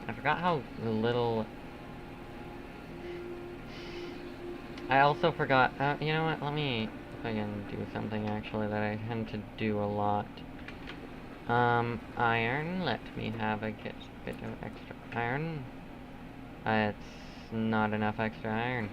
I forgot how little... I also forgot... you know what? Let me... If I can do something, actually, that I tend to do a lot. Iron. Let me have a bit of extra iron. It's not enough extra iron.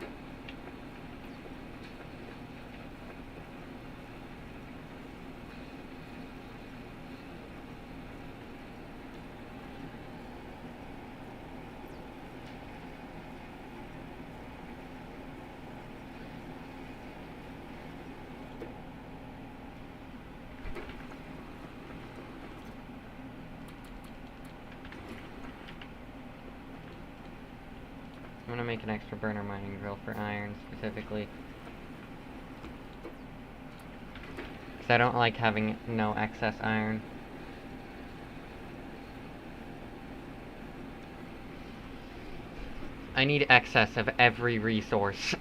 I'm gonna make an extra burner mining drill for iron, specifically. Because I don't like having no excess iron. I need excess of every resource.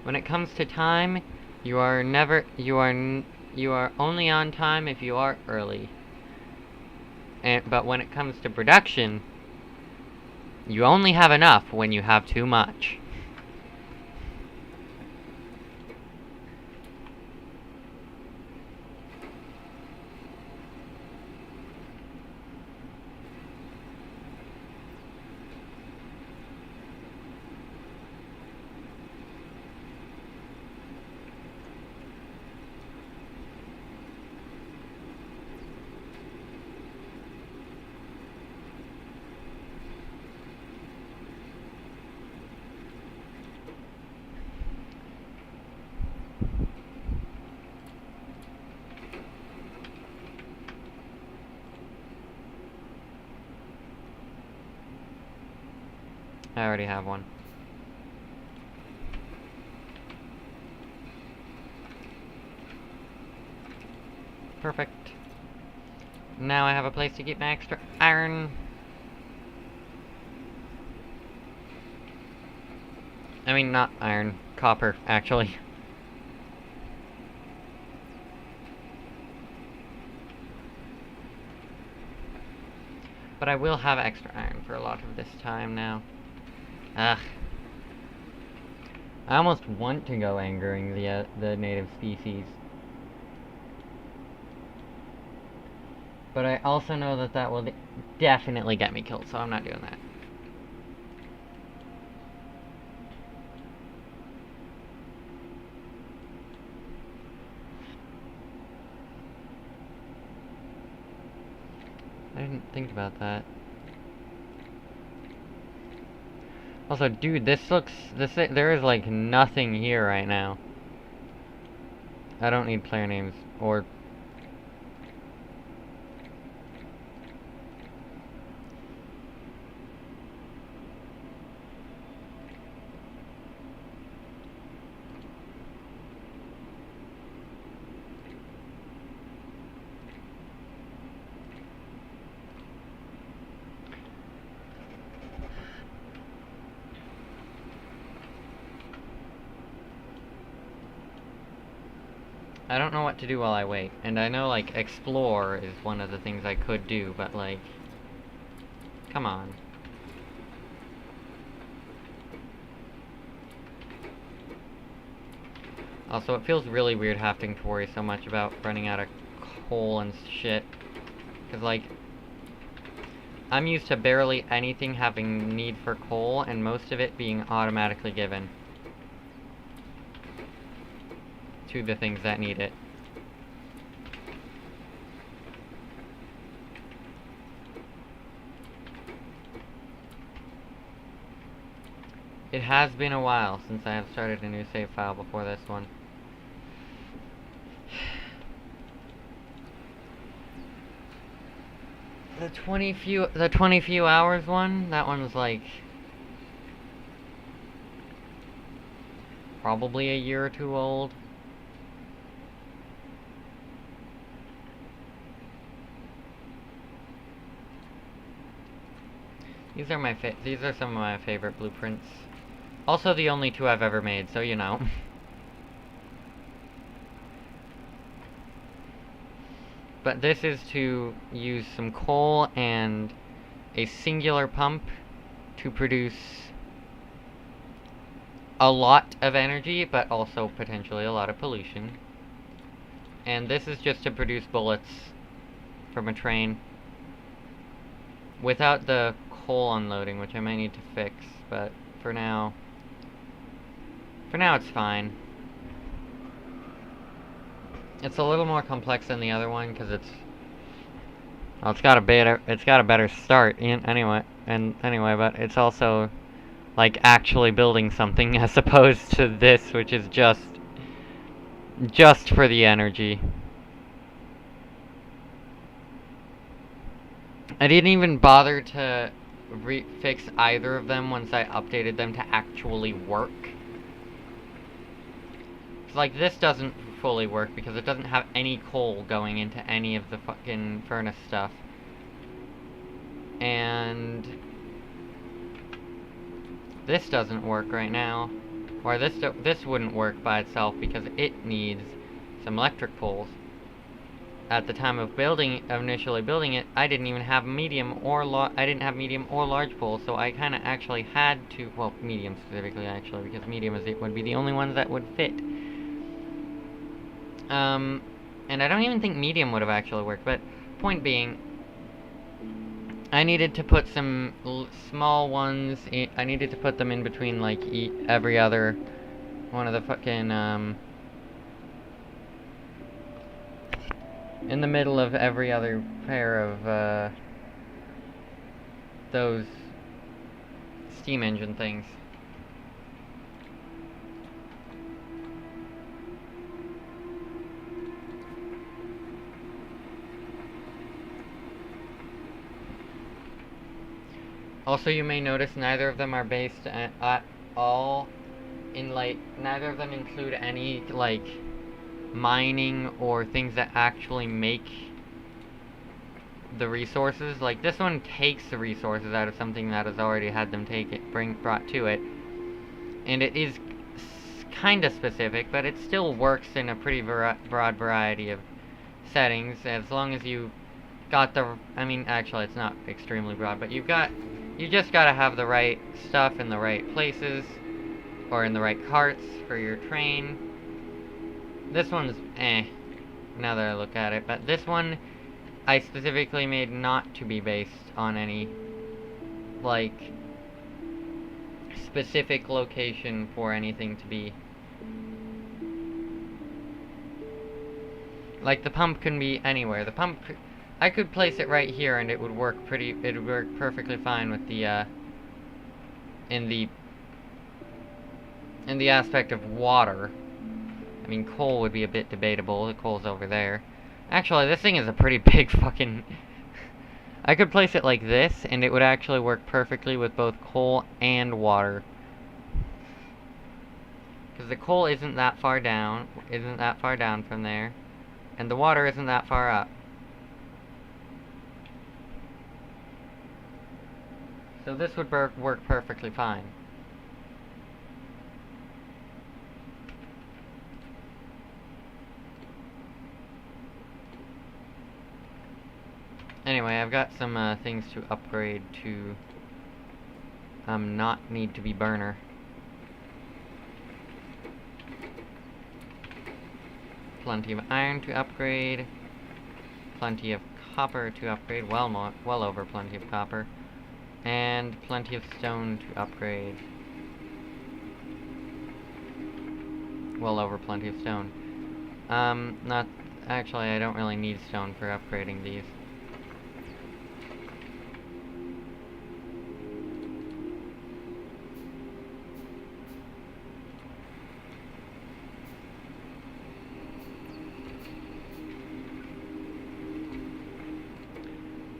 When it comes to time, you are only on time if you are early. But when it comes to production, you only have enough when you have too much. I already have one. Perfect. Now I have a place to keep my extra iron. I mean, not iron. Copper, actually. But I will have extra iron for a lot of this time now. Ugh. I almost want to go angering the native species. But I also know that that will definitely get me killed, so I'm not doing that. I didn't think about that. Also, dude, there is like nothing here right now. I don't need player names or... I don't know what to do while I wait. And I know, like, explore is one of the things I could do, but, like... Come on. Also, it feels really weird having to worry so much about running out of coal and shit. Because, like... I'm used to barely anything having need for coal, and most of it being automatically given to the things that need it. It has been a while since I have started a new save file before this one. The 20 few hours one, that one was like probably a year or two old. These are some of my favorite blueprints. Also the only two I've ever made, so you know. But this is to use some coal and a singular pump to produce a lot of energy, but also potentially a lot of pollution. And this is just to produce bullets from a train without the coal unloading, which I might need to fix, but for now it's fine. It's a little more complex than the other one because it's got a better start anyway, but it's also like actually building something as opposed to this, which is just for the energy. I didn't even bother to fix either of them once I updated them to actually work. It's like this doesn't fully work because it doesn't have any coal going into any of the fucking furnace stuff. And this doesn't work right now. Or this wouldn't work by itself because it needs some electric poles. At the time of initially building it, I didn't even have medium or large poles, so I kind of actually had to, well, medium specifically actually, because medium would be the only ones that would fit. And I don't even think medium would have actually worked, but point being, I needed to put some small ones, I needed to put them in between, like, every other one of the fucking, in the middle of every other pair of, those steam engine things. Also, you may notice neither of them are based at all in, like, neither of them include any, like, mining or things that actually make the resources. Like, this one takes the resources out of something that has already had them brought to it. And it is kind of specific, but it still works in a pretty broad variety of settings, as long as you got I mean, actually, it's not extremely broad, but you just gotta have the right stuff in the right places, or in the right carts for your train. This one's now that I look at it, but this one I specifically made not to be based on any, like, specific location for anything to be. Like, the pump can be anywhere. The pump, I could place it right here and it would work perfectly fine with the, in the aspect of water. I mean, coal would be a bit debatable. The coal's over there. Actually, this thing is a pretty big fucking... I could place it like this, and it would actually work perfectly with both coal and water. Because the coal isn't that far down from there, and the water isn't that far up. So this would work perfectly fine. Anyway, I've got some things to upgrade to not need to be burner. Plenty of iron to upgrade. Plenty of copper to upgrade. Well over plenty of copper. And plenty of stone to upgrade. Well over plenty of stone. Not... Actually, I don't really need stone for upgrading these.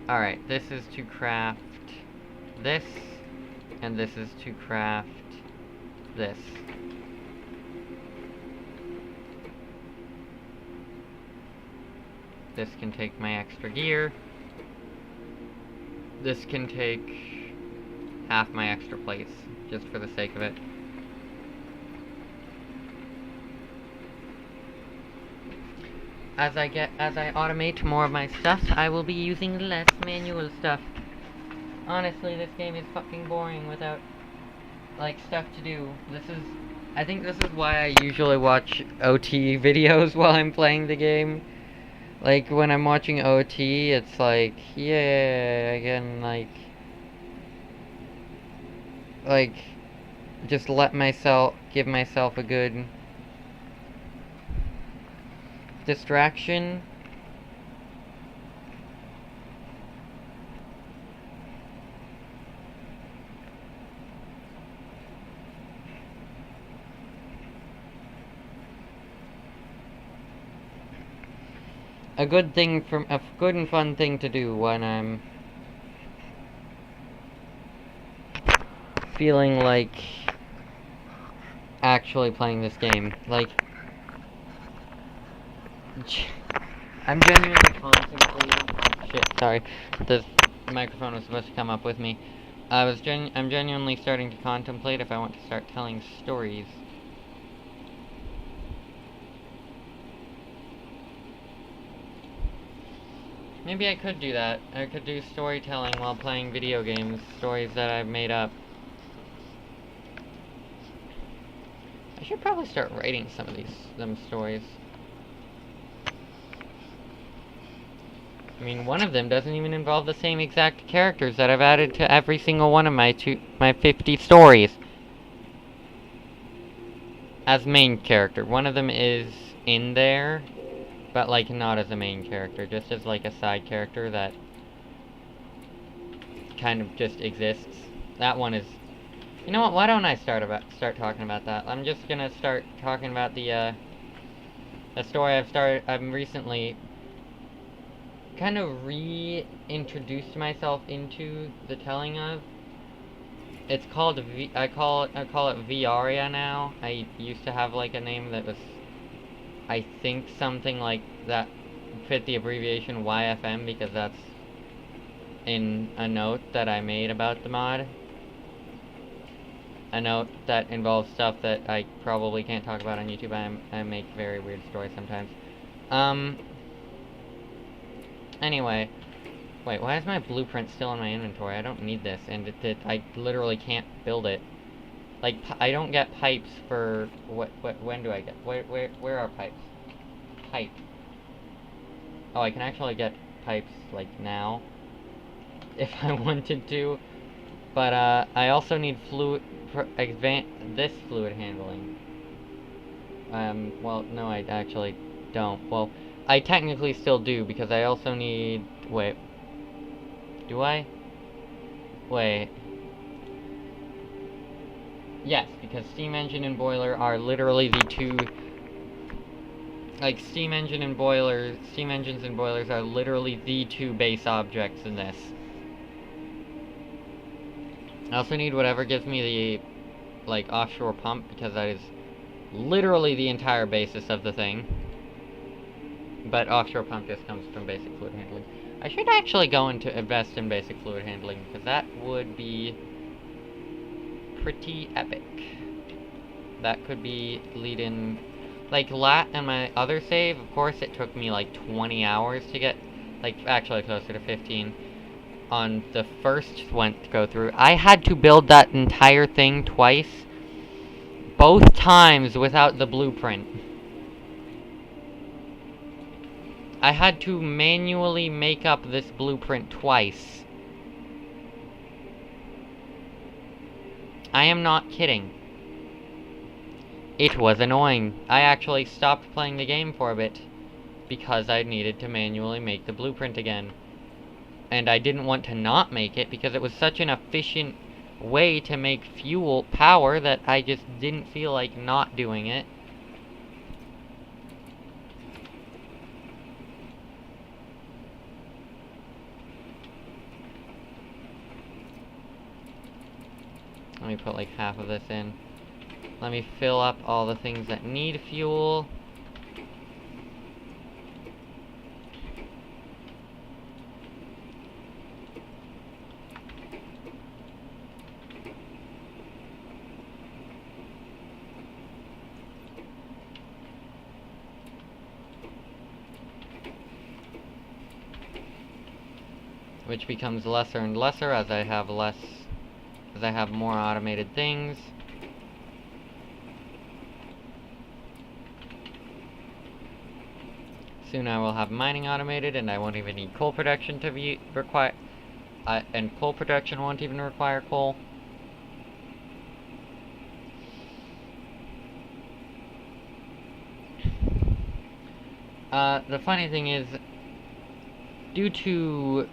Alright, this is to craft this, and this is to craft this. This can take my extra gear. This can take half my extra plates, just for the sake of it. As I automate more of my stuff, I will be using less manual stuff. Honestly, this game is fucking boring without, like, stuff to do. I think this is why I usually watch OT videos while I'm playing the game. Like, when I'm watching OT, it's like, yeah, I can, just give myself a good distraction. A good and fun thing to do when I'm feeling like actually playing this game. Like, I'm genuinely contemplating. Shit, sorry. The microphone was supposed to come up with me. I'm genuinely starting to contemplate if I want to start telling stories. Maybe I could do that. I could do storytelling while playing video games, stories that I've made up. I should probably start writing some of them stories. I mean, one of them doesn't even involve the same exact characters that I've added to every single one of my 50 stories. As main character. One of them is in there, but, like, not as a main character. Just as, like, a side character that kind of just exists. That one is... You know what, why don't I start talking about that? I'm just gonna start talking about the story I've recently kind of reintroduced myself into the telling of. It's called I call it Viaria now. I used to have, like, a name that was, I think, something like that fit the abbreviation YFM, because that's in a note that I made about the mod. A note that involves stuff that I probably can't talk about on YouTube. I make very weird stories sometimes. Anyway. Wait, why is my blueprint still in my inventory? I don't need this, and I literally can't build it. Like, I don't get pipes for... when do I get... Where are pipes? Pipe. Oh, I can actually get pipes, like, now. If I wanted to. But, I also need this fluid handling. Well, no, I actually don't. Well, I technically still do, because I also need... Wait. Do I? Wait. Yes, because steam engine and boiler are literally the two... Like, steam engines and boilers are literally the two base objects in this. I also need whatever gives me the, like, offshore pump, because that is literally the entire basis of the thing. But offshore pump just comes from basic fluid handling. I should actually go into invest in basic fluid handling, because that would be pretty epic. That could be lead-in... Like, in my other save, of course, it took me, like, 20 hours to get... Like, actually closer to 15. On the first go through, I had to build that entire thing twice. Both times without the blueprint. I had to manually make up this blueprint twice. I am not kidding. It was annoying. I actually stopped playing the game for a bit because I needed to manually make the blueprint again. And I didn't want to not make it because it was such an efficient way to make power that I just didn't feel like not doing it. Let me put like half of this in. Let me fill up all the things that need fuel. which becomes lesser and lesser as I have more automated things. Soon I will have mining automated, and I won't even need coal production to be required. And coal production won't even require coal. The funny thing is, due to...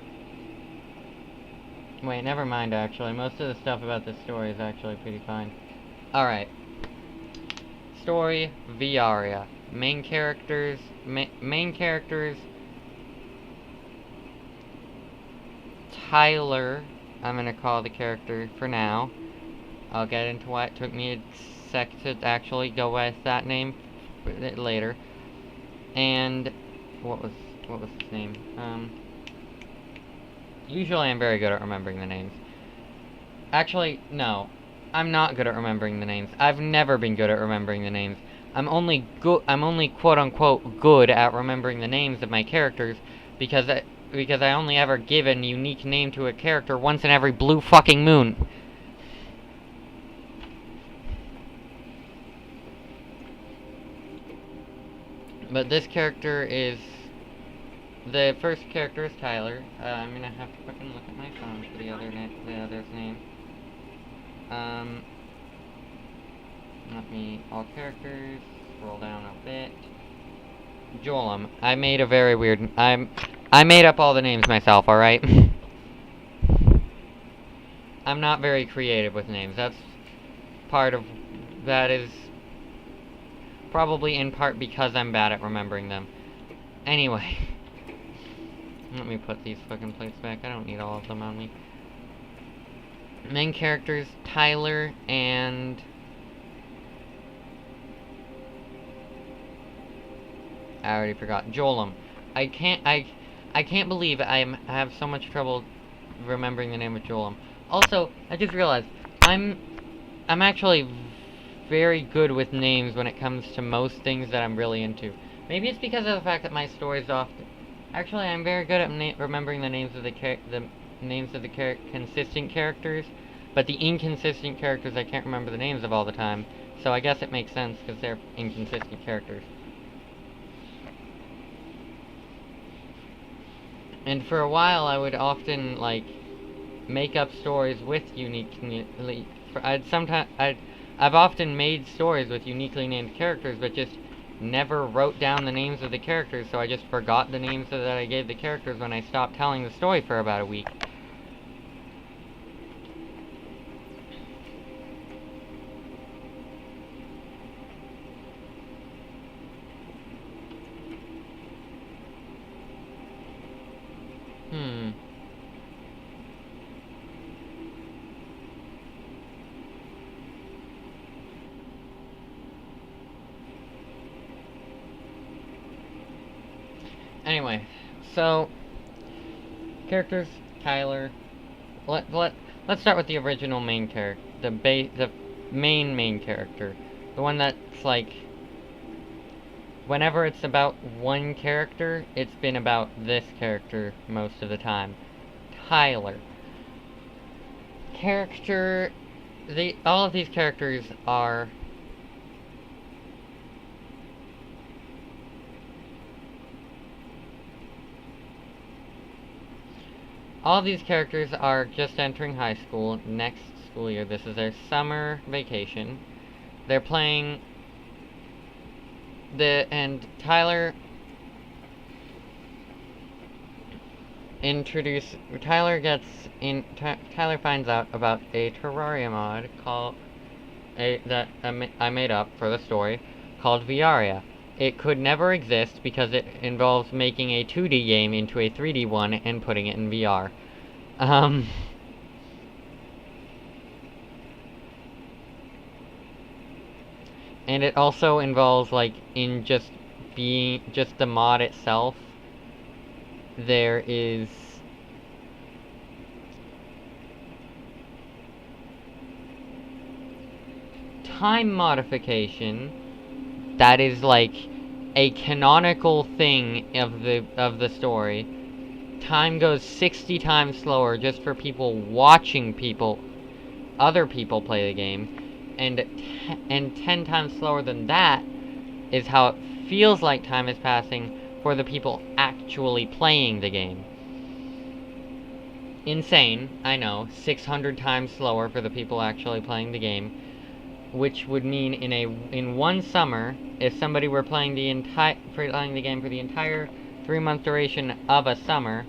Wait, never mind, actually. Most of the stuff about this story is actually pretty fine. Alright. Story, Viaria. Main characters... main characters... Tyler, I'm gonna call the character for now. I'll get into why it took me a sec to actually go with that name later. And what was his name? Usually I'm very good at remembering the names. Actually, no. I'm not good at remembering the names. I've never been good at remembering the names. I'm only quote unquote good at remembering the names of my characters because I only ever give a unique name to a character once in every blue fucking moon. But this character is... The first character is Tyler. I'm gonna have to fucking look at my phone for the other's name. Let me... All characters. Scroll down a bit. Joelum. I made a very weird... I made up all the names myself, alright? I'm not very creative with names. That's part of... That is... Probably in part because I'm bad at remembering them. Anyway. Let me put these fucking plates back. I don't need all of them on me. Main characters, Tyler and... I already forgot. Joelum. I can't believe I have so much trouble remembering the name of Joelum. Also, I just realized I'm actually very good with names when it comes to most things that I'm really into. Maybe it's because of the fact that my stories often... Actually, I'm very good at remembering the names of the consistent characters, but the inconsistent characters I can't remember the names of all the time. So I guess it makes sense because they're inconsistent characters. And for a while, I would often like make up stories with uniquely. I've often made stories with uniquely named characters, but just never wrote down the names of the characters, so I just forgot the names that I gave the characters when I stopped telling the story for about a week. Anyway, so characters, Tyler. Let's start with the original main character, the main character, the one that's like. Whenever it's about one character, it's been about this character most of the time. Tyler. All of these characters are... All of these characters are just entering high school next school year. This is their summer vacation. They're playing... And Tyler Tyler finds out about a Terraria mod that I made up for the story called Viaria. It could never exist because it involves making a 2D game into a 3D one and putting it in VR. And it also involves, like, in just the mod itself, there is... time modification that is, like, a canonical thing of the story time goes 60 times slower just for people watching other people play the game, and 10 times slower than that is how it feels like time is passing for the people actually playing the game. Insane, I know, 600 times slower for the people actually playing the game, which would mean in one summer, if somebody were playing the game for the entire 3-month duration of a summer,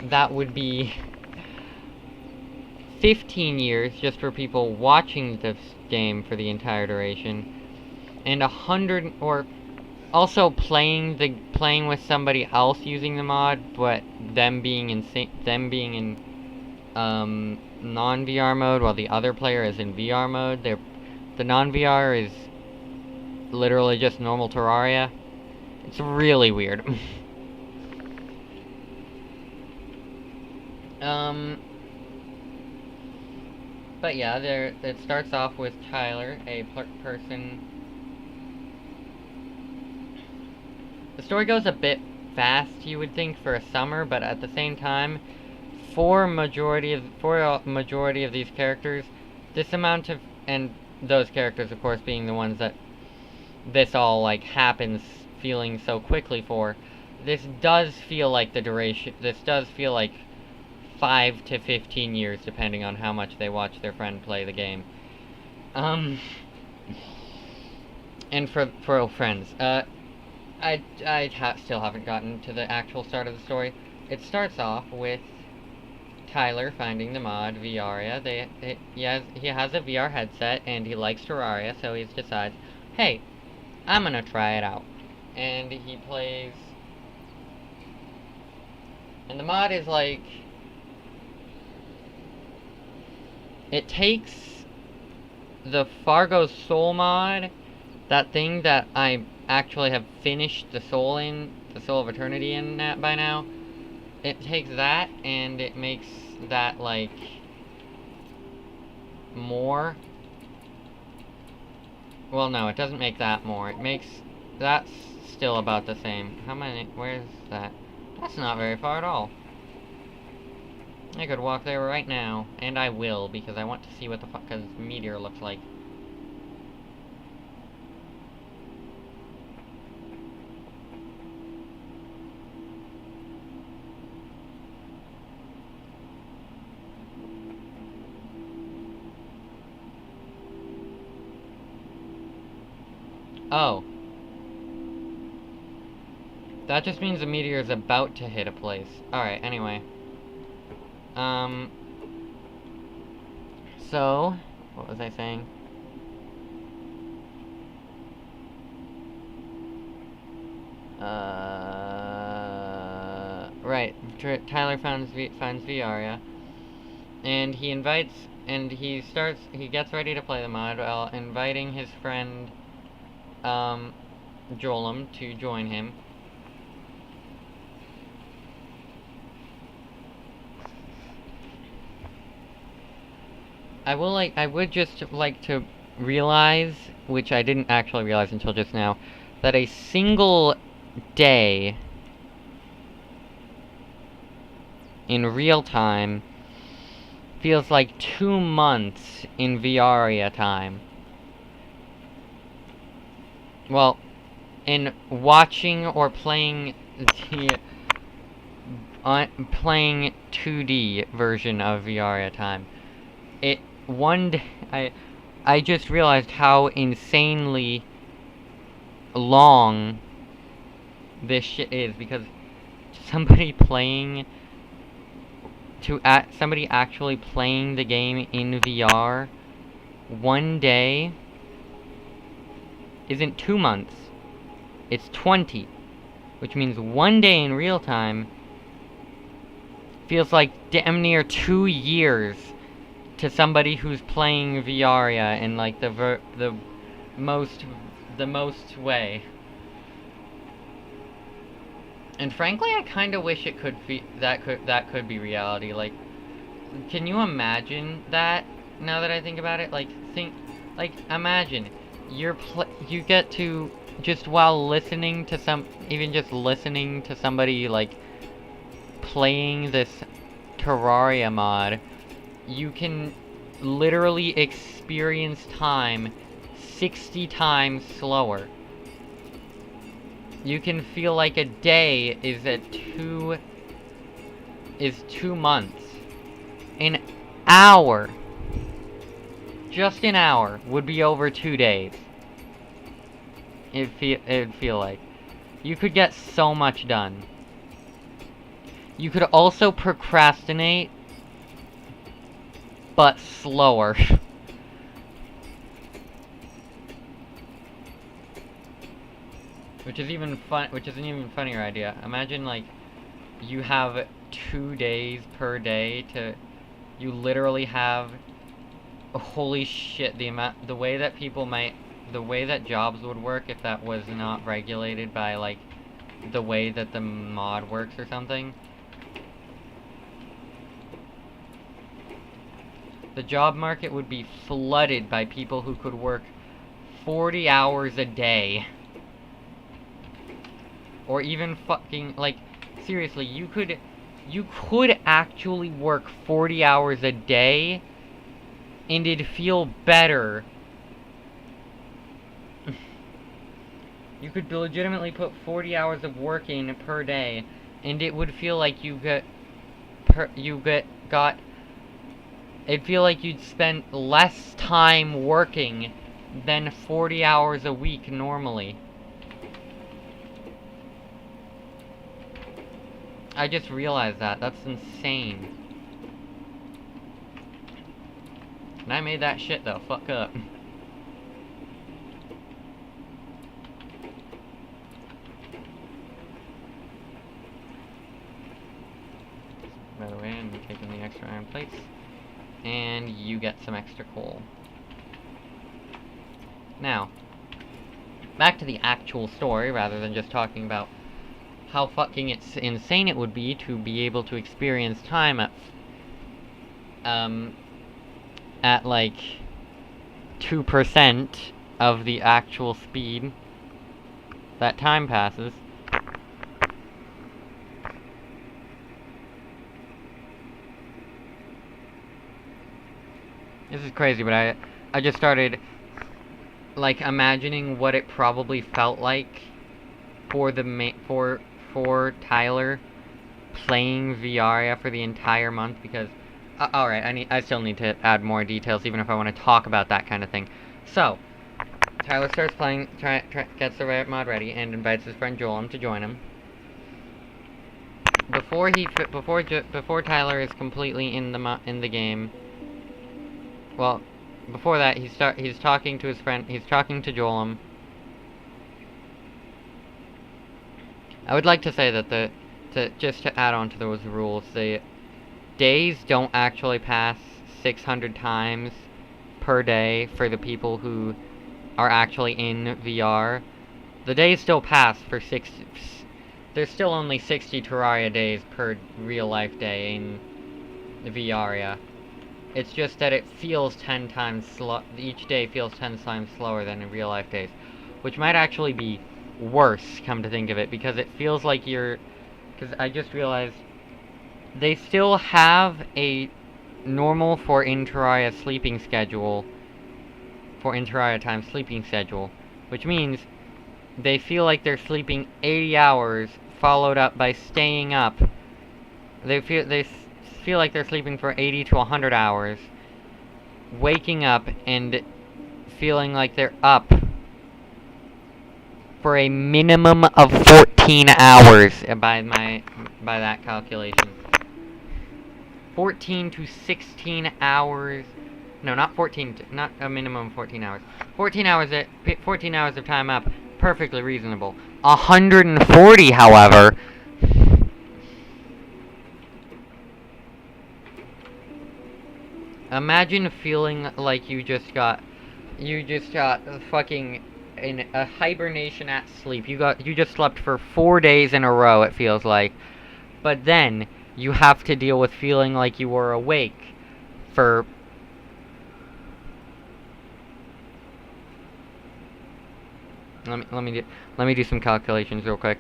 that would be 15 years just for people watching this game for the entire duration, and 100, or also playing with somebody else using the mod, but them being in non-VR mode while the other player is in VR mode. The non-VR is literally just normal Terraria. It's really weird. But yeah, it starts off with Tyler, a person. The story goes a bit fast, you would think, for a summer, but at the same time, for a majority of these characters, this amount of, and those characters, of course, being the ones that this all, like, happens feeling so quickly for, this does feel like 5 to 15 years, depending on how much they watch their friend play the game. And for friends, I still haven't gotten to the actual start of the story. It starts off with Tyler finding the mod Viaria. He has a VR headset, and he likes Terraria, so he decides, hey, I'm gonna try it out. And he plays, and the mod is like, it takes the Fargo's Soul mod, that thing that I actually have finished the Soul of Eternity in by now. It takes that and it makes that, like, more. Well, no, it doesn't make that more. It makes that's still about the same. Where's that? That's not very far at all. I could walk there right now, and I will, because I want to see what the fuck this meteor looks like. Oh. That just means the meteor is about to hit a place. Alright, anyway. So, what was I saying? Right. Tyler finds Viaria, and he gets ready to play the mod while inviting his friend, Joelum, to join him. I would just like to realize, which I didn't actually realize until just now, that a single day in real time feels like 2 months in Viaria time. Well, in watching or playing the playing 2D version of Viaria time. I just realized how insanely long this shit is, because somebody actually playing the game in VR, one day isn't 2 months, it's 20, which means one day in real time feels like damn near 2 years to somebody who's playing Viaria in, like, the most way. And frankly, I kind of wish it could be that could be reality. Like, can you imagine that? Now that I think about it, imagine you get to, just while listening to somebody, like, playing this Terraria mod, you can literally experience time 60 times slower. You can feel like a day is 2 months. An hour, just an hour, would be over 2 days. It'd feel like. You could get so much done. You could also procrastinate, but slower. Which is an even funnier idea. Imagine, like, you have 2 days per day to... You literally have... Holy shit, the way that jobs would work if that was not regulated by, like, the way that the mod works or something. The job market would be flooded by people who could work 40 hours a day. Or even fucking, like, seriously, you could actually work 40 hours a day, and it'd feel better. You could legitimately put 40 hours of working per day, and it would feel like it'd feel like you'd spend less time working than 40 hours a week normally. I just realized that. That's insane. And I made that shit though. Fuck up. By the way, I'm taking the extra iron plates. And you get some extra coal. Now, back to the actual story, rather than just talking about how fucking insane it would be to be able to experience time at like 2% of the actual speed that time passes. This is crazy, but I just started, like, imagining what it probably felt like for for Tyler playing Viaria for the entire month, because alright, I still need to add more details even if I want to talk about that kind of thing. So, Tyler starts playing, gets the mod ready, and invites his friend Joel to join him. Before Tyler is completely in the game. Well, before that, he's talking to his friend. He's talking to Joel. I would like to say that just to add on to those rules, the days don't actually pass 600 times per day for the people who are actually in VR. The days still pass for 60. There's still only 60 Terraria days per real life day in Viaria. It's just that it feels 10 times each day feels 10 times slower than in real life days, which might actually be worse, come to think of it, because it feels like because I just realized they still have a normal for Terraria sleeping schedule, for Terraria time sleeping schedule, which means they feel like they're sleeping 80 hours, followed up by staying up. They feel like they're sleeping for 80 to 100 hours, waking up and feeling like they're up for a minimum of 14 hours by that calculation. 14 to 16 hours. No, not 14. Not a minimum of 14 hours. 14 hours of time up. Perfectly reasonable. 140, however. Imagine feeling like you just got fucking in a hibernation at sleep. You just slept for 4 days in a row, it feels like. But then you have to deal with feeling like you were awake for let me do some calculations real quick.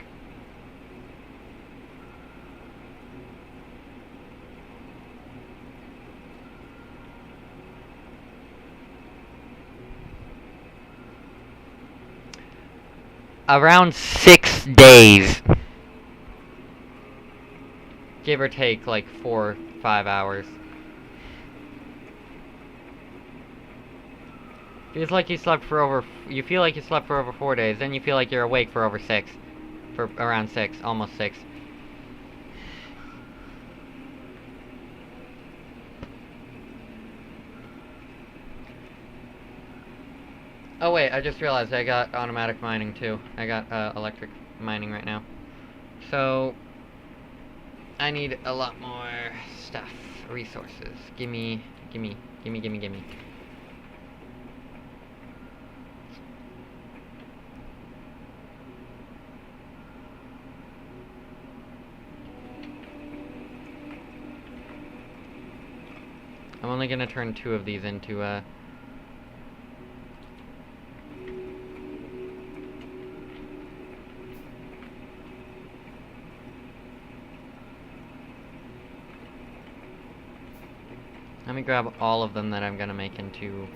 around 6 days. Give or take, like, 4 or 5 hours. Feels like you slept for over... You feel like you slept for over 4 days, then you feel like you're awake for over 6. For around 6, almost 6. Oh wait, I just realized I got automatic mining too. I got electric mining right now. So, I need a lot more stuff, resources. Gimme. I'm only gonna turn 2 of these into, Let me grab all of them that I'm gonna make into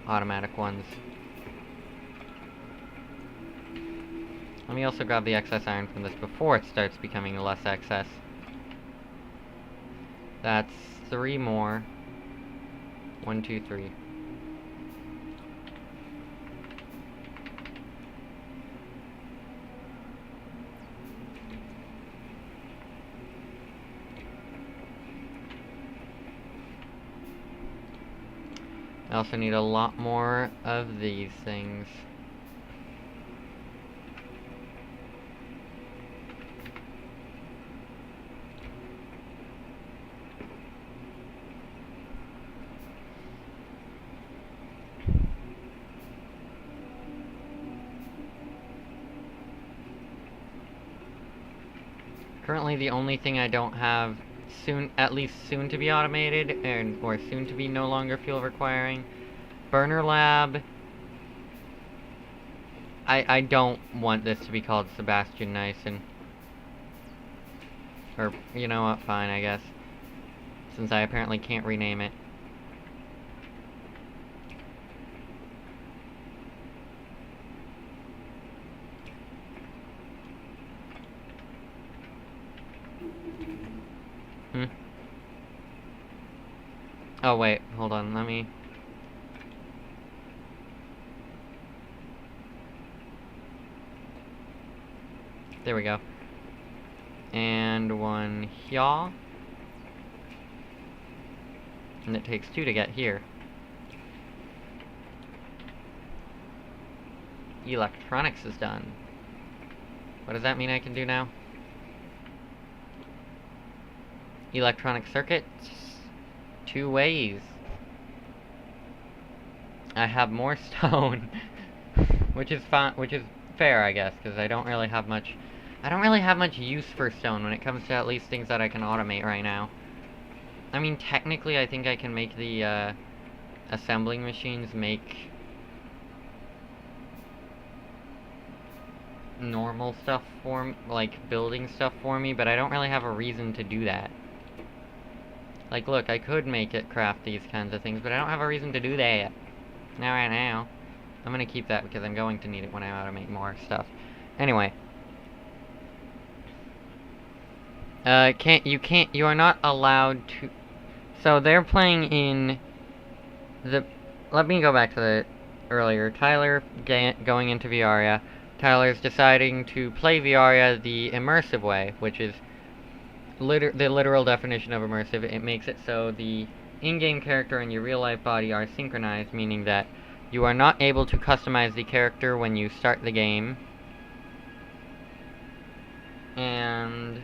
automatic ones. Let me also grab the excess iron from this before it starts becoming less excess. That's 3 more. 1, 2, 3. I also need a lot more of these things. Currently, the only thing I don't have soon, at least soon to be automated, or soon to be no longer fuel requiring, burner lab. I don't want this to be called Sebastian Nyson. Or, you know what, fine, I guess. Since I apparently can't rename it. Oh wait, hold on, let me... There we go. And 1 here. And it takes 2 to get here. Electronics is done. What does that mean I can do now? Electronic circuits. 2 ways. I have more stone. which is fine, which is fair, I guess, because I don't really have much use for stone when it comes to at least things that I can automate right now. I mean, technically, I think I can make the, assembling machines make normal stuff for like, building stuff for me, but I don't really have a reason to do that. Like, look, I could make it craft these kinds of things, but I don't have a reason to do that. Not right now. I'm gonna keep that because I'm going to need it when I automate more stuff. Anyway. You are not allowed to... So, they're playing in the... Let me go back to the earlier. Tyler going into Viaria. Tyler's deciding to play Viaria the immersive way, which is the literal definition of immersive. It makes it so the in-game character and your real-life body are synchronized, meaning that you are not able to customize the character when you start the game. And...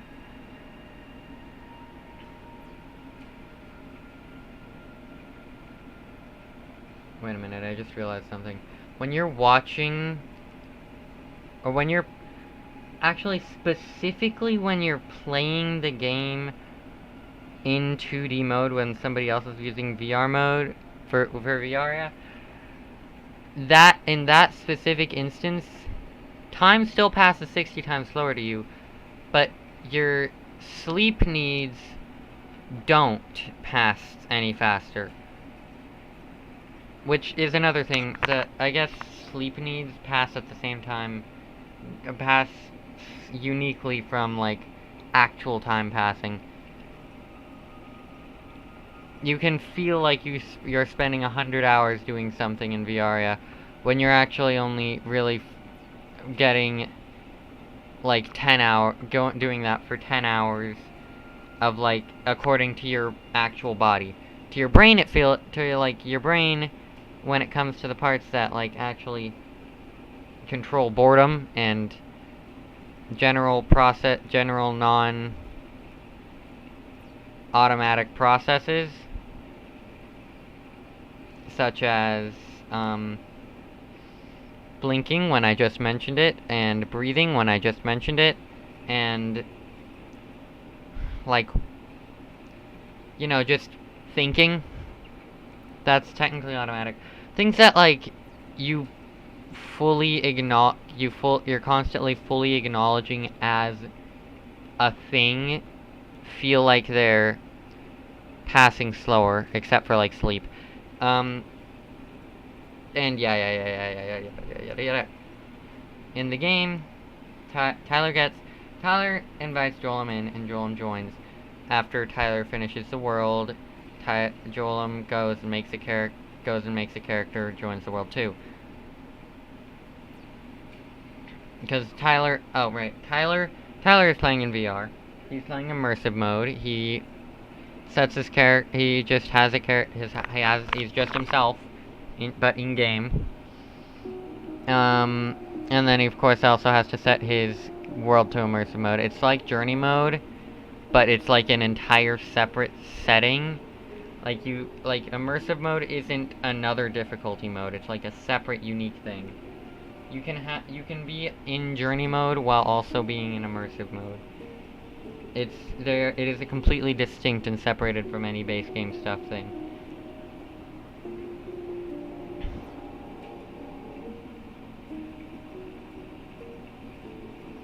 Wait a minute, I just realized something. When you're watching... Or when you're... Actually, specifically when you're playing the game in 2D mode when somebody else is using VR mode for Viaria, that in that specific instance, time still passes 60 times slower to you, but your sleep needs don't pass any faster. Which is another thing that I guess sleep needs pass at the same time pass uniquely from, like, actual time passing. You can feel like you're spending 100 hours doing something in VR, yeah, when you're actually only really getting, like, 10 hour doing that for 10 hours of, like, according to your actual body. To your brain, your brain, when it comes to the parts that, like, actually control boredom and general non-automatic processes, such as, blinking when I just mentioned it, and breathing when I just mentioned it, and, like, just thinking. That's technically automatic. Things that, like, you you're constantly fully acknowledging as a thing feel like they're passing slower, except for, like, sleep. And yeah. In the game, Tyler invites Joelum in, and Joelum joins. After Tyler finishes the world, Joelum goes and makes a character, joins the world too. Because Tyler is playing in VR. He's playing immersive mode. He sets his character. He just has a character. He's just himself, but in game. And then he, of course, also has to set his world to immersive mode. It's like journey mode, but it's like an entire separate setting. Like immersive mode isn't another difficulty mode. It's like a separate, unique thing. You can be in journey mode while also being in immersive mode. It is a completely distinct and separated from any base game stuff thing.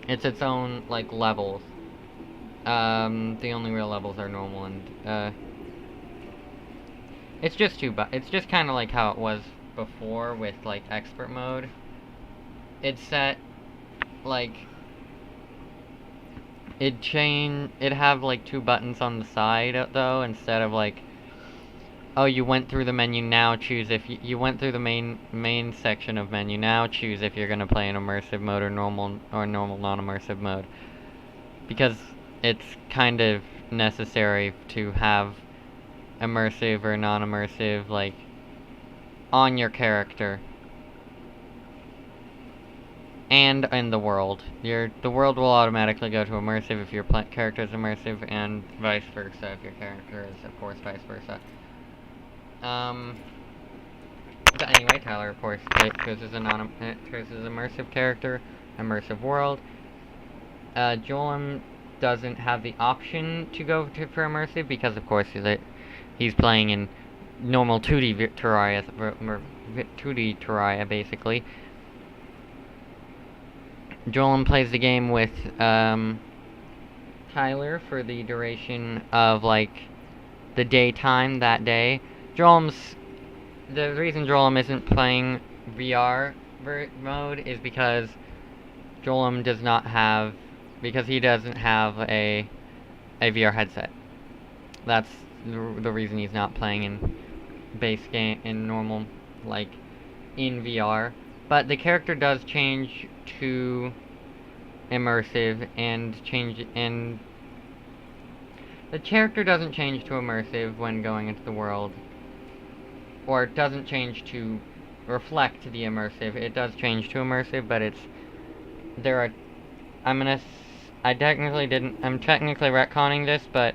It's its own, like, levels. The only real levels are normal and, it's just it's just kind of like how it was before with, like, expert mode. It's set, like, it'd have, like, 2 buttons on the side, though, instead of, like, oh, you went through the menu, now choose if you went through the main section of menu, now choose if you're gonna play in immersive mode or normal non-immersive mode. Because it's kind of necessary to have immersive or non-immersive, like, on your character. And in the world. The world will automatically go to immersive if your character is immersive, and vice versa if your character is, of course, vice versa. But anyway, Tyler, of course, chooses immersive character, immersive world. Joelum doesn't have the option to go for immersive because, of course, he's playing in normal 2D Terraria, basically. Joelum plays the game with Tyler for the duration of, like, the daytime that day. The reason Joelum isn't playing VR mode is because he doesn't have a VR headset. That's the reason he's not playing in base game, in normal, like, in VR. But the character does change to immersive and the character doesn't change to immersive when going into the world, or it doesn't change to reflect the immersive. It does change to immersive, but I'm technically retconning this, but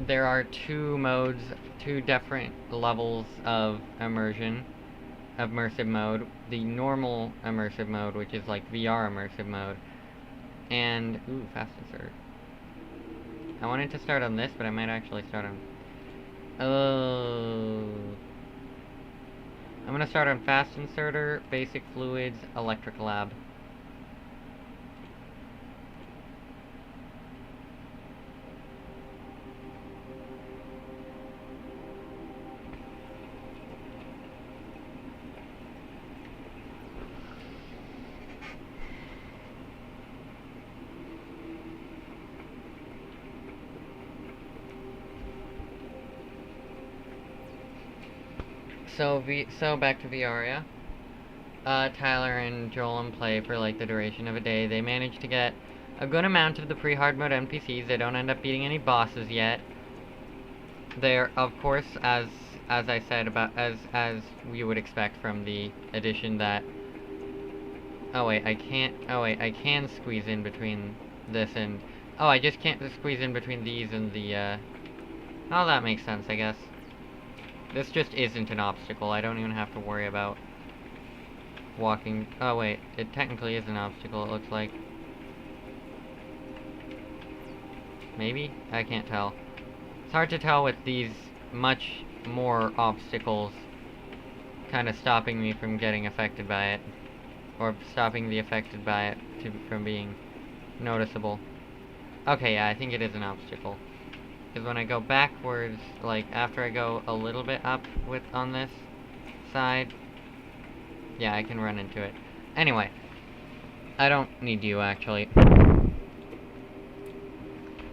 there are 2 different levels of immersive mode. The normal immersive mode, which is like VR immersive mode, and fast insert. I wanted to start on this, but I might actually start on. I'm gonna start on fast inserter, basic fluids, electric lab. So back to Viaria. Tyler and Joel play for like the duration of a day. They manage to get a good amount of the pre-hard mode NPCs. They don't end up beating any bosses yet. They're, of course, as I said, about as you would expect from the addition that. Oh wait, I can't. Oh wait, I can squeeze in between this and. Oh, I just can't squeeze in between these and the. Oh, that makes sense, I guess. This just isn't an obstacle. I don't even have to worry about walking. Oh wait, it technically is an obstacle. It looks like. Maybe? I can't tell. It's hard to tell with these much more obstacles kind of stopping me from getting affected by it. Or stopping the affected by it from being noticeable. Okay, yeah, I think it is an obstacle. Because when I go backwards, like, after I go a little bit up on this side, yeah, I can run into it. Anyway, I don't need you, actually.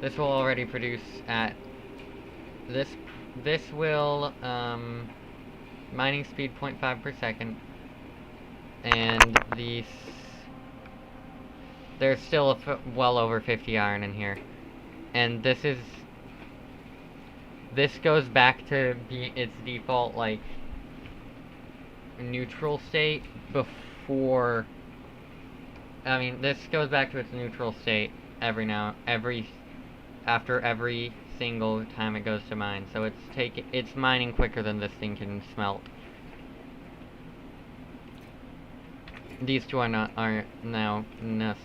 This will already produce at... This will, mining speed 0.5 per second. And there's still well over 50 iron in here. And this goes back to its default, like, neutral state before... I mean, this goes back to its neutral state after every single time it goes to mine. So it's mining quicker than this thing can smelt. These two are now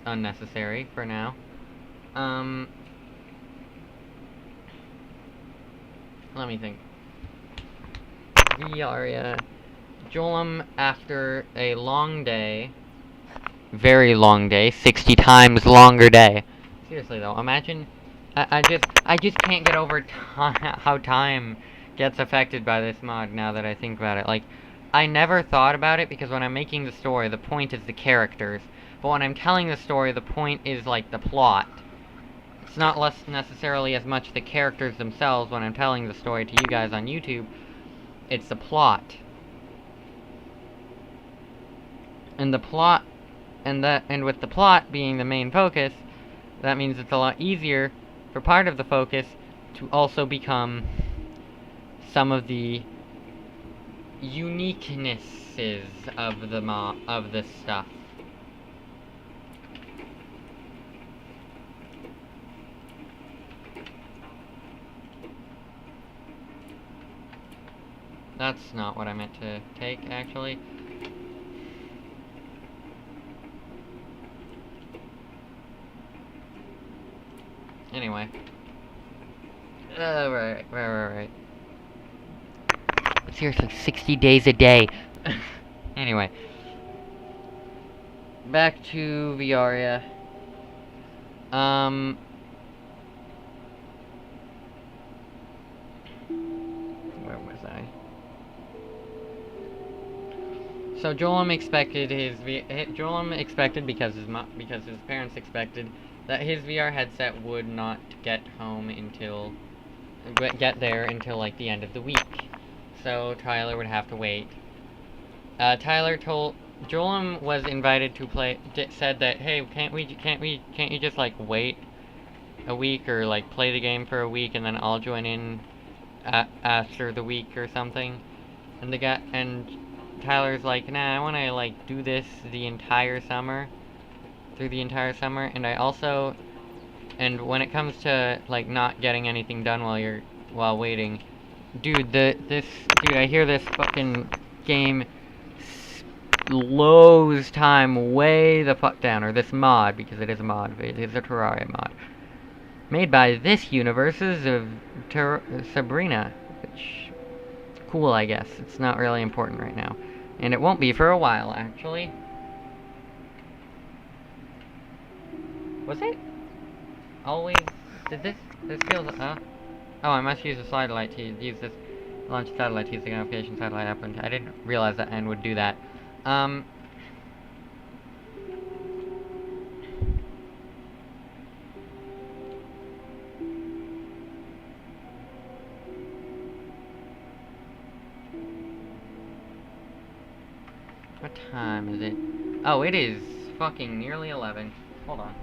unnecessary for now. Let me think. Viaria. Jolum, after a long day, very long day, 60 times longer day. Seriously though, imagine, I just can't get over how time gets affected by this mod now that I think about it. Like, I never thought about it because when I'm making the story, the point is the characters. But when I'm telling the story, the point is, like, the plot. It's not necessarily as much the characters themselves when I'm telling the story to you guys on YouTube. It's the plot. And the plot, and with the plot being the main focus, that means it's a lot easier for part of the focus to also become some of the uniquenesses of this stuff. That's not what I meant to take, actually. Anyway. Right. But seriously, 60 days a day. Anyway. Back to Viaria. Where was I? So Jolum expected because his parents expected that his VR headset would not get there until like the end of the week. So Tyler would have to wait. Jolum was invited to play. Said that, hey, can't you just like wait a week or like play the game for a week and then I'll join in after the week or something. And Tyler's like, nah, I want to like do this through the entire summer, and when it comes to like not getting anything done while waiting, dude, I hear this fucking game slows time way the fuck down, or this mod, because it is a mod, it is a Terraria mod, made by this universe's of Sabrina, which, cool, I guess. It's not really important right now. And it won't be for a while, actually. Was it? Always... This feels... oh, I must use a satellite to use this... Launch a satellite to use the notification satellite app, and I didn't realize that N would do that. What time is it? Oh, it is fucking nearly 11. Hold on.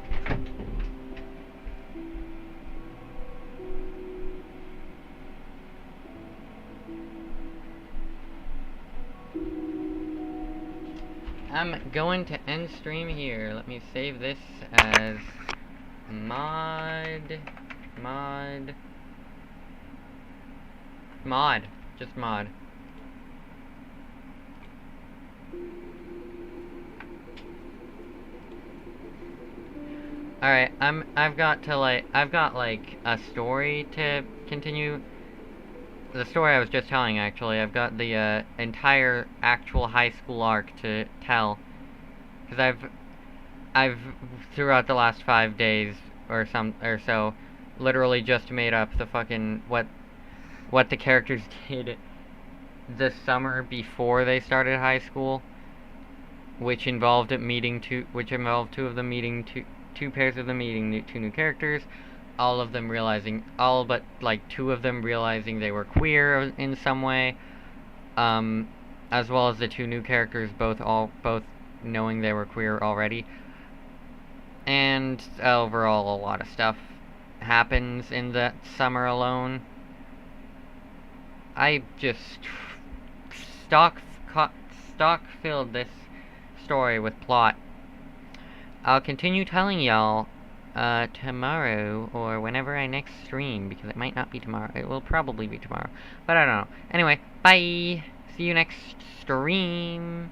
I'm going to end stream here. Let me save this as mod, just mod. Alright, I've got like a story to continue. The story I was just telling, actually. I've got the entire actual high school arc to tell. Because I've throughout the last 5 days or so literally just made up the fucking what the characters did the summer before they started high school, which involved two of them meeting two pairs of them meeting two new characters, all but like 2 of them realizing they were queer in some way, as well as the 2 new characters both knowing they were queer already. And overall, a lot of stuff happens in that summer alone. I just stock-filled this story with plot. I'll continue telling y'all tomorrow or whenever I next stream, because it might not be tomorrow. It will probably be tomorrow, but I don't know. Anyway, bye! See you next stream!